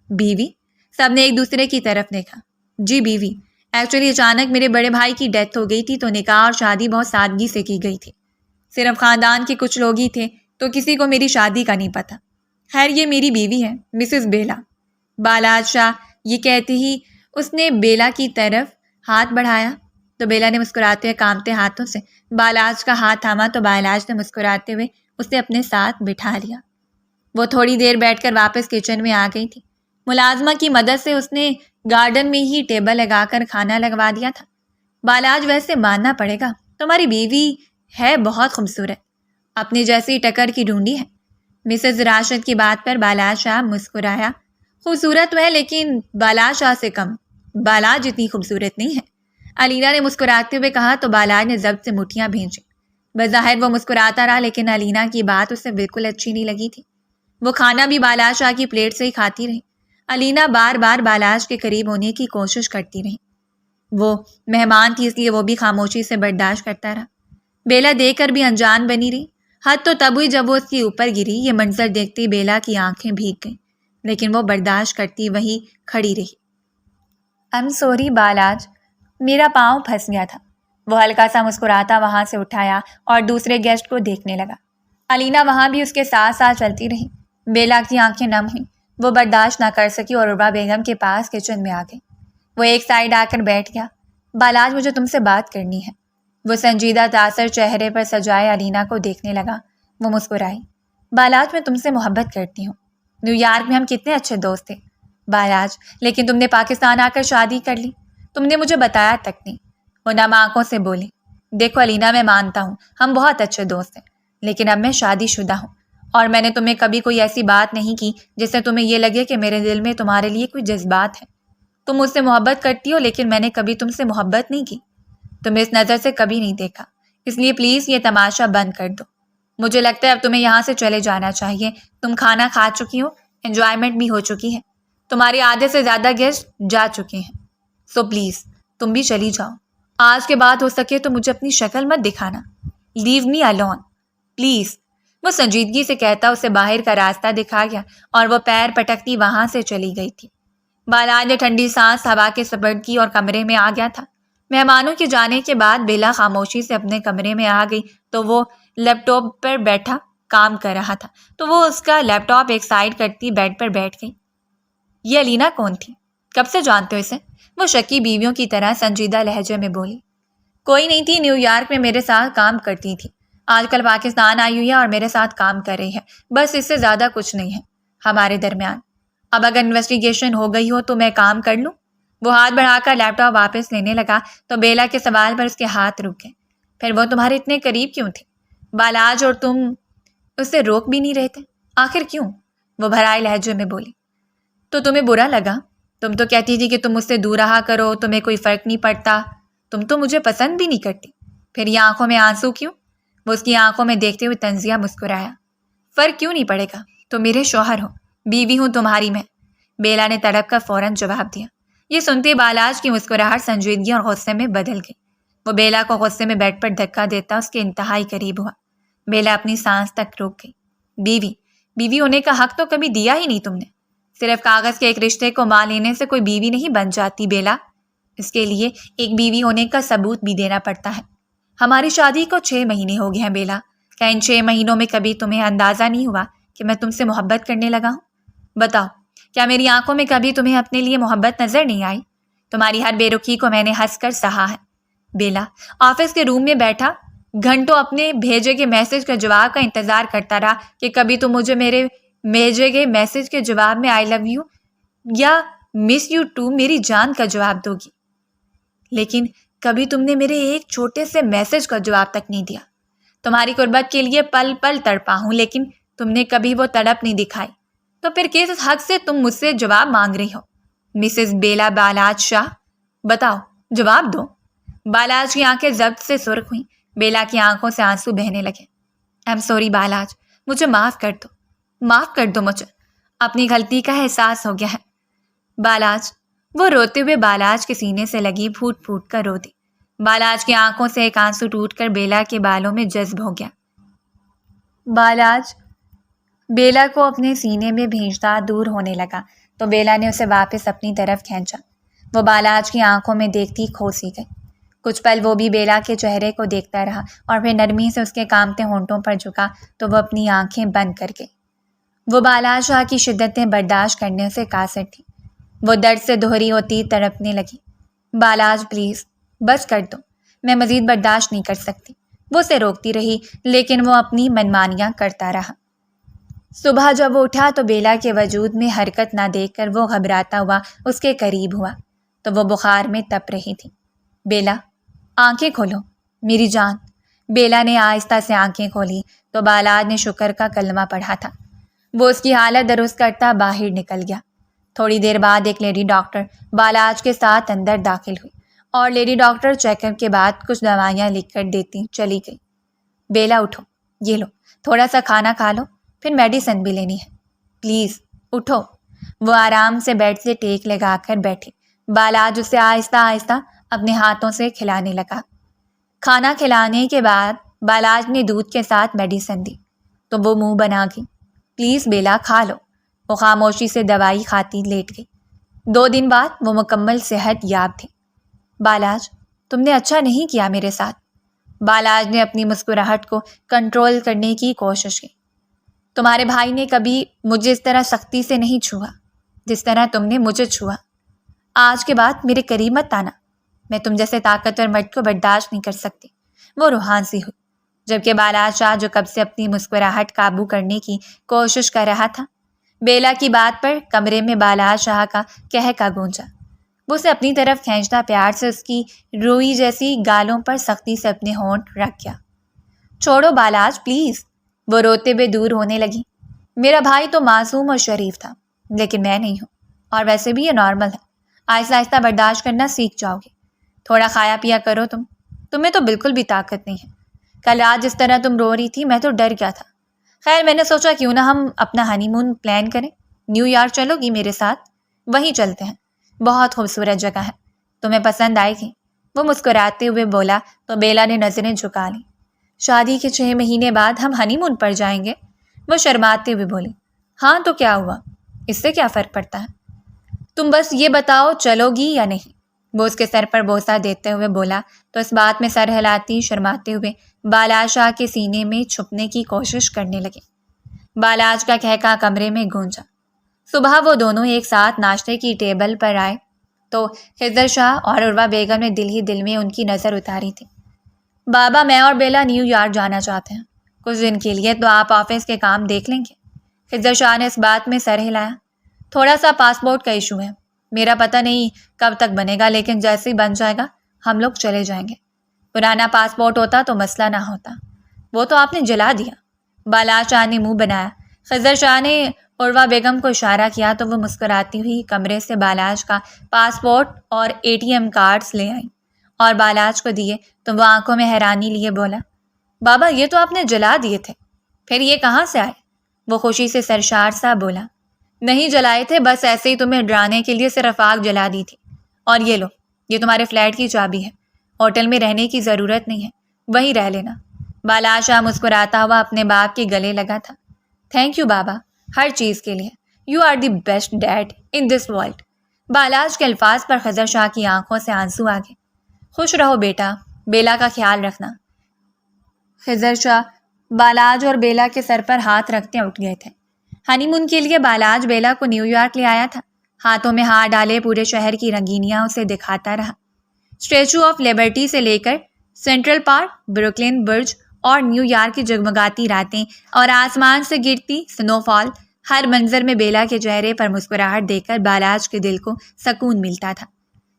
بیوی؟ سب نے ایک دوسرے کی طرف دیکھا۔ جی بیوی، ایکچولی اچانک میرے بڑے بھائی کی ڈیتھ ہو گئی تھی تو نکاح اور شادی بہت سادگی سے کی گئی تھی۔ صرف خاندان کے کچھ لوگ ہی تھے تو کسی کو میری شادی کا نہیں پتہ۔ خیر، یہ میری بیوی ہے، مسز بیلا۔ بالاج شاہ یہ کہتے ہی اس نے بیلا کی طرف ہاتھ بڑھایا تو بیلا نے مسکراتے ہوئے کانپتے ہاتھوں سے بالاج کا ہاتھ تھاما تو بالاج نے مسکراتے ہوئے اسے اپنے ساتھ بٹھا لیا۔ وہ تھوڑی دیر بیٹھ کر واپس کچن میں آ گئی تھی۔ ملازمہ کی مدد سے اس نے گارڈن میں ہی ٹیبل لگا کر کھانا لگوا دیا تھا۔ بالاج، ویسے ماننا پڑے گا تمہاری بیوی ہے بہت خوبصورت، اپنی جیسی ٹکر کی ڈھونڈی ہے۔ مسز راشد کی بات پر بالاج شاہ مسکرایا۔ خوبصورت تو ہے لیکن بالاج شاہ سے کم، بالاج اتنی خوبصورت نہیں ہے، علینا نے مسکراتے ہوئے کہا تو بالاج نے ضبط سے مٹھیاں بھینچی۔ بظاہر وہ مسکراتا رہا لیکن علینا کی بات اسے بالکل اچھی نہیں لگی تھی۔ وہ کھانا بھی بالاج شاہ کی پلیٹ سے ہی کھاتی رہی۔ علینا بار بار بالاج کے قریب ہونے کی کوشش کرتی رہی۔ وہ مہمان تھی اس لیے وہ بھی خاموشی سے برداشت کرتا رہا۔ بیلا دیکھ کر بھی انجان بنی رہی۔ حد تو تب ہوئی جب وہ اس کے اوپر گری۔ یہ منظر دیکھتے بیلا کی آنکھیں بھیگ گئیں لیکن وہ برداشت کرتی وہیں کھڑی رہی۔ I'm sorry بالاج، میرا پاؤں پھنس گیا تھا۔ وہ ہلکا سا مسکراتا وہاں سے اٹھایا اور دوسرے گیسٹ کو دیکھنے لگا۔ علینا وہاں بھی اس کے ساتھ ساتھ چلتی رہی۔ بیلا کی آنکھیں نم ہوئیں، وہ برداشت نہ کر سکی اور عروا بیگم کے پاس کچن میں آ گئی۔ وہ ایک سائڈ آ کر بیٹھ گیا۔ بالاج، مجھے تم سے بات کرنی ہے۔ وہ سنجیدہ تاثر چہرے پر سجائے علینا کو دیکھنے لگا۔ وہ مسکرائی۔ بالاج، میں تم سے محبت کرتی ہوں۔ نیو یارک میں ہم کتنے اچھے دوست تھے بالاج، لیکن تم نے پاکستان آ کر شادی کر لی، تم نے مجھے بتایا تک نہیں۔ وہ نم آنکھوں سے بولی۔ دیکھو علینا، میں مانتا ہوں ہم بہت اچھے دوست ہیں، لیکن اب میں شادی شدہ ہوں اور میں نے تمہیں کبھی کوئی ایسی بات نہیں کی جس سے تمہیں یہ لگے کہ میرے دل میں تمہارے لیے کوئی جذبات ہیں۔ تم مجھ سے محبت کرتی ہو لیکن میں نے کبھی تم سے محبت نہیں کی، تمہیں اس نظر سے کبھی نہیں دیکھا، اس لیے پلیز یہ تماشا بند کر دو۔ مجھے لگتا ہے اب تمہیں یہاں سے چلے جانا چاہیے۔ تم کھانا کھا چکی ہو، انجوائمنٹ بھی ہو چکی ہے، تمہارے آدھے سے زیادہ گیسٹ جا چکے ہیں، سو پلیز تم بھی چلی جاؤ۔ آج کے بعد ہو سکے تو مجھے اپنی شکل مت دکھانا، لیو می الون پلیز۔ وہ سنجیدگی سے کہتا اسے باہر کا راستہ دکھا گیا اور وہ پیر پٹکتی وہاں سے چلی گئی تھی۔ بالاج نے ٹھنڈی سانس ہوا کے سپرد کی اور کمرے میں آ گیا تھا۔ مہمانوں کے جانے کے بعد بیلا خاموشی سے اپنے کمرے میں آ گئی تو وہ لیپ ٹاپ پر بیٹھا کام کر رہا تھا تو وہ اس کا لیپ ٹاپ ایک سائڈ کرتی بیڈ پر بیٹھ گئی۔ یہ علینا کون تھی؟ کب سے جانتے ہو اسے؟ وہ شکی بیویوں کی طرح سنجیدہ لہجے میں بولی۔ کوئی نہیں تھی، نیو یارک میں میرے ساتھ کام کرتی تھی، آج کل پاکستان آئی ہوئی ہے اور میرے ساتھ کام کر رہی ہے، بس اس سے زیادہ کچھ نہیں ہے ہمارے درمیان۔ اب اگر انویسٹیگیشن ہو گئی ہو تو میں کام کر لوں؟ وہ ہاتھ بڑھا کر لیپ ٹاپ واپس لینے لگا تو بیلا کے سوال پر اس کے ہاتھ رک گئے۔ پھر وہ تمہارے اتنے قریب کیوں تھی بالاج، اور تم اسے روک بھی نہیں رہے تھے؟ آخر کیوں؟ وہ بھرائے لہجے میں بولی۔ تو تمہیں برا لگا؟ تم تو کہتی تھی کہ تم مجھ سے دور رہا کرو، تمہیں کوئی فرق نہیں پڑتا، تم تو مجھے پسند بھی نہیں کرتی، پھر یہ آنکھوں میں آنسو کیوں؟ وہ اس کی آنکھوں میں دیکھتے ہوئے طنزیہ مسکرایا۔ فرق کیوں نہیں پڑے گا؟ تم میرے شوہر ہو، بیوی ہوں تمہاری میں، بیلا نے تڑپ کر فوراً جواب دیا۔ یہ سنتے بالاج کی مسکراہٹ سنجیدگی اور غصے میں بدل گئی۔ وہ بیلا کو غصے میں بیڈ پر دھکا دیتا اس کے انتہائی قریب ہوا۔ بیلا اپنی سانس تک روک گئی۔ بیوی ہونے کا حق تو کبھی دیا ہی نہیں تم نے، صرف کاغذ کے ایک رشتے کو مان لینے سے کوئی بیوی نہیں بن جاتی بیلا، اس کے لیے ایک بیوی ہونے کا ثبوت بھی دینا پڑتا ہے۔ ہماری شادی کو 6 مہینے ہو گئے ہیں بیلا. کیا ان 6 مہینوں میں کبھی تمہیں اندازہ نہیں ہوا کہ میں تم سے محبت کرنے لگا ہوں؟ بتاؤ، کیا میری آنکھوں میں کبھی تمہیں اپنے لیے محبت نظر نہیں آئی؟ تمہاری ہر بے رخی کو میں نے ہنس کر سہا ہے. بیلا آفس کے روم میں بیٹھا گھنٹوں اپنے بھیجے گئے میسج کا جواب کا انتظار کرتا رہا کہ کبھی تم مجھے میرے بھیجے گئے میسج کے جواب میں آئی لو یو یا مس یو ٹو میری جان کا جواب دو گی. لیکن کبھی تم نے میرے ایک چھوٹے سے میسج کا جواب تک نہیں دیا. تمہاری قربت کے لیے پل پل تڑپا ہوں، لیکن تم نے کبھی وہ تڑپ نہیں دکھائی. تو پھر کس حق سے تم مجھ سے جواب مانگ رہی ہو؟ مسز بیلا بالاج شاہ، بتاؤ، جواب دو. بالاج کی آنکھیں ضبط سے سرخ ہوئیں. بیلا کی آنکھوں سے آنسو بہنے لگے. آئی ایم سوری بالاج، مجھے معاف کر دو، معاف کر دو مجھے. اپنی غلطی کا احساس ہو گیا ہے. بالاج، وہ روتے ہوئے بالاج کے سینے سے لگی پھوٹ پھوٹ کر رو دی. بالاج کی آنکھوں سے ایک آنسو ٹوٹ کر بیلا کے بالوں میں جذب ہو گیا. بالاج بیلا کو اپنے سینے میں بھیجتا دور ہونے لگا تو بیلا نے اسے واپس اپنی طرف کھینچا. وہ بالاج کی آنکھوں میں دیکھتی کھوسی گئی. کچھ پل وہ بھی بیلا کے چہرے کو دیکھتا رہا اور پھر نرمی سے اس کے کانپتے ہونٹوں پر جھکا تو وہ اپنی آنکھیں بند کر گئی. وہ بالاج شاہ کی شدتیں برداشت کرنے سے قاصر تھی. وہ درد سے دوہری ہوتی تڑپنے لگی. بالاج پلیز بس کر دو، میں مزید برداشت نہیں کر سکتی. وہ اسے روکتی رہی لیکن وہ اپنی منمانیاں کرتا رہا. صبح جب وہ اٹھا تو بیلا کے وجود میں حرکت نہ دیکھ کر وہ گھبراتا ہوا اس کے قریب ہوا تو وہ بخار میں تپ رہی تھی. بیلا، آنکھیں کھولو میری جان. بیلا نے آہستہ سے آنکھیں کھولی تو بالاج نے شکر کا کلمہ پڑھا تھا. وہ اس کی حالت درست کرتا باہر نکل گیا. تھوڑی دیر بعد ایک لیڈی ڈاکٹر بالاج کے ساتھ اندر داخل ہوئی اور لیڈی ڈاکٹر چیک اپ کے بعد کچھ دوائیاں لکھ کر دیتی چلی گئی. بیلا اٹھو، یہ لو، تھوڑا سا کھانا کھا لو، پھر میڈیسن بھی لینی ہے. پلیز اٹھو. وہ آرام سے بیڈ سے ٹیک لگا کر بیٹھی. بالاج اسے آہستہ آہستہ اپنے ہاتھوں سے کھلانے لگا. کھانا کھلانے کے بعد بالاج نے دودھ کے ساتھ میڈیسن دی تو وہ منہ بنا گئی. پلیز بیلا کھا لو. وہ خاموشی سے دوائی کھاتی لیٹ گئی. 2 دن بعد وہ مکمل صحت یاب تھی. بالاج، تم نے اچھا نہیں کیا میرے ساتھ. بالاج نے اپنی مسکراہٹ کو کنٹرول کرنے کی کوشش کی. تمہارے بھائی نے کبھی مجھے اس طرح سختی سے نہیں چھوا جس طرح تم نے مجھے چھوا. آج کے بعد میرے قریب مت آنا. میں تم جیسے طاقتور مرد کو برداشت نہیں کر سکتی. وہ روحان سی ہوئی جبکہ بالاج شاہ جو کب سے اپنی مسکراہٹ قابو کرنے کی کوشش کر رہا تھا. بیلا کی بات پر کمرے میں بالاج شاہ کا کہکا گونجا. وہ اسے اپنی طرف کھینچتا پیار سے اس کی روئی جیسی گالوں پر سختی سے اپنے ہونٹ رکھ گیا. چھوڑو بالاج پلیز. وہ روتے ہوئے دور ہونے لگی. میرا بھائی تو معصوم اور شریف تھا لیکن میں نہیں ہوں، اور ویسے بھی یہ نارمل ہے. آہستہ آہستہ برداشت کرنا سیکھ جاؤ گے. تھوڑا کھایا پیا کرو. تمہیں تو بالکل بھی طاقت نہیں ہے. کل رات جس طرح تم رو رہی تھی میں تو ڈر گیا تھا. خیر میں نے سوچا کیوں نہ ہم اپنا ہنی مون پلان کریں. نیو یارک چلو گی میرے ساتھ؟ وہیں چلتے ہیں، بہت خوبصورت جگہ ہے، تمہیں پسند آئے گی. وہ مسکراتے ہوئے بولا تو بیلا نے نظریں جھکا لیں. شادی کے 6 مہینے بعد ہم ہنی مون پر جائیں گے؟ وہ شرماتے ہوئے بولی. ہاں تو کیا ہوا، اس سے کیا فرق پڑتا ہے؟ تم بس یہ بتاؤ چلو گی یا نہیں. وہ اس کے سر پر بوسہ دیتے ہوئے بولا تو اس بات میں سر ہلاتی شرماتے ہوئے بالاج شاہ کے سینے میں چھپنے کی کوشش کرنے لگے. بالاج کا کہکا کمرے میں گونجا. صبح وہ دونوں ایک ساتھ ناشتے کی ٹیبل پر آئے تو خضر شاہ اور عروہ بیگم نے دل ہی دل میں ان کی نظر اتاری تھی. بابا، میں اور بیلا نیو یارک جانا چاہتے ہیں کچھ دن کے لیے، تو آپ آفس کے کام دیکھ لیں گے؟ خضر شاہ نے اس بات میں سر ہلایا. تھوڑا سا پاسپورٹ کا ایشو ہے، میرا پتہ نہیں کب تک بنے گا، لیکن جیسے ہی بن جائے گا ہم لوگ چلے جائیں گے. پرانا پاسپورٹ ہوتا تو مسئلہ نہ ہوتا، وہ تو آپ نے جلا دیا. بالاج شاہ نے منہ بنایا. خضر شاہ نے عروہ بیگم کو اشارہ کیا تو وہ مسکراتی ہوئی کمرے سے بالاج کا پاسپورٹ اور ATM کارڈز لے آئیں اور بالاج کو دیے تو وہ آنکھوں میں حیرانی لیے بولا. بابا، یہ تو آپ نے جلا دیے تھے، پھر یہ کہاں سے آئے؟ وہ خوشی سے سرشار سا بولا. نہیں جلائے تھے، بس ایسے ہی تمہیں ڈرانے کے لیے صرف آگ جلا دی تھی. اور یہ لو، یہ تمہارے فلیٹ کی چابی ہے. ہوٹل میں رہنے کی ضرورت نہیں ہے، وہیں رہ لینا. بالاج شاہ مسکراتا ہوا اپنے باپ کے گلے لگا تھا. تھینک یو بابا، ہر چیز کے لیے. You are the best dad in this world. Balaj کے الفاظ پر خضر شاہ کی آنکھوں سے آنسو آ گئے. خوش رہو بیٹا، بیلا کا خیال رکھنا. خضر شاہ بالاج اور بیلا کے سر پر ہاتھ رکھتے اٹھ گئے تھے۔ ہنی مون کے لیے بالاج بیلا کو نیو یارک لے آیا تھا۔ ہاتھوں میں ہاتھ ڈالے پورے شہر کی رنگینیاں اسے دکھاتا رہا۔ اسٹیچو آف لبرٹی سے لے کر سینٹرل پارک، بروکلن برج اور نیو یارک کی جگمگاتی راتیں اور آسمان سے گرتی سنو فال، ہر منظر میں بیلا کے چہرے پر مسکراہٹ دیکھ کر بالاج کے دل کو سکون ملتا تھا۔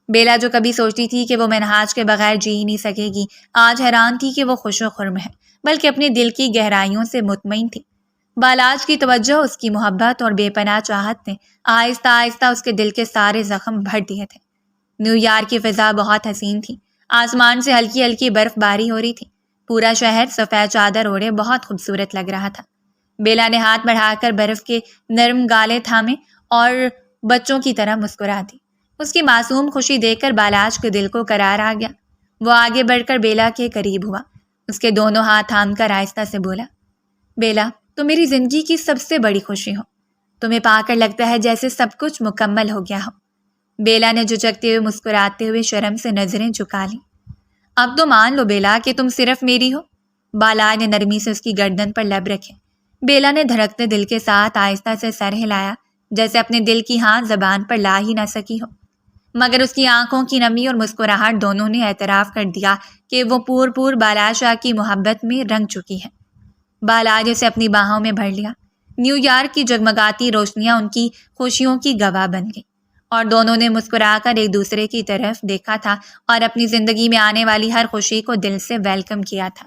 بیلا جو کبھی سوچتی تھی کہ وہ منہاج کے بغیر جی ہی نہیں سکے گی، آج حیران تھی کہ وہ خوش و خرم ہے، بلکہ اپنے دل کی گہرائیوں سے مطمئن تھی۔ بالاج کی توجہ، اس کی محبت اور بے پناہ چاہت نے آہستہ آہستہ اس کے دل کے سارے زخم بھر دیے تھے۔ نیو یارک کی فضا بہت حسین تھی۔ آسمان سے ہلکی ہلکی برف باری ہو رہی تھی۔ پورا شہر سفید چادر اوڑھے بہت خوبصورت لگ رہا تھا۔ بیلا نے ہاتھ بڑھا کر برف کے نرم گالے تھامے اور بچوں کی طرح مسکرا دی۔ اس کی معصوم خوشی دیکھ کر بالاج کے دل کو قرار آ گیا۔ وہ آگے بڑھ کر بیلا کے قریب ہوا، اس کے دونوں ہاتھ تھام کر آہستہ سے بولا، بیلا، تم میری زندگی کی سب سے بڑی خوشی ہو۔ تمہیں پا کر لگتا ہے جیسے سب کچھ مکمل ہو گیا ہو۔ بیلا نے جھجکتے ہوئے مسکراتے ہوئے شرم سے نظریں جھکا لیں۔ اب تو مان لو بیلا کہ تم صرف میری ہو۔ بالاج نے نرمی سے اس کی گردن پر لب رکھے۔ بیلا نے دھڑکتے دل کے ساتھ آہستہ سے سر ہلایا، جیسے اپنے دل کی ہاں زبان پر لا ہی نہ سکی ہو، مگر اس کی آنکھوں کی نمی اور مسکراہٹ دونوں نے اعتراف کر دیا کہ وہ پور بالاج شاہ کی محبت میں رنگ چکی ہے۔ بالاج اسے اپنی باہوں میں بھر لیا۔ نیو یارک کی جگمگاتی روشنیاں ان کی خوشیوں کی گواہ بن گئیں، اور دونوں نے مسکرا کر ایک دوسرے کی طرف دیکھا تھا اور اپنی زندگی میں آنے والی ہر خوشی کو دل سے ویلکم کیا تھا۔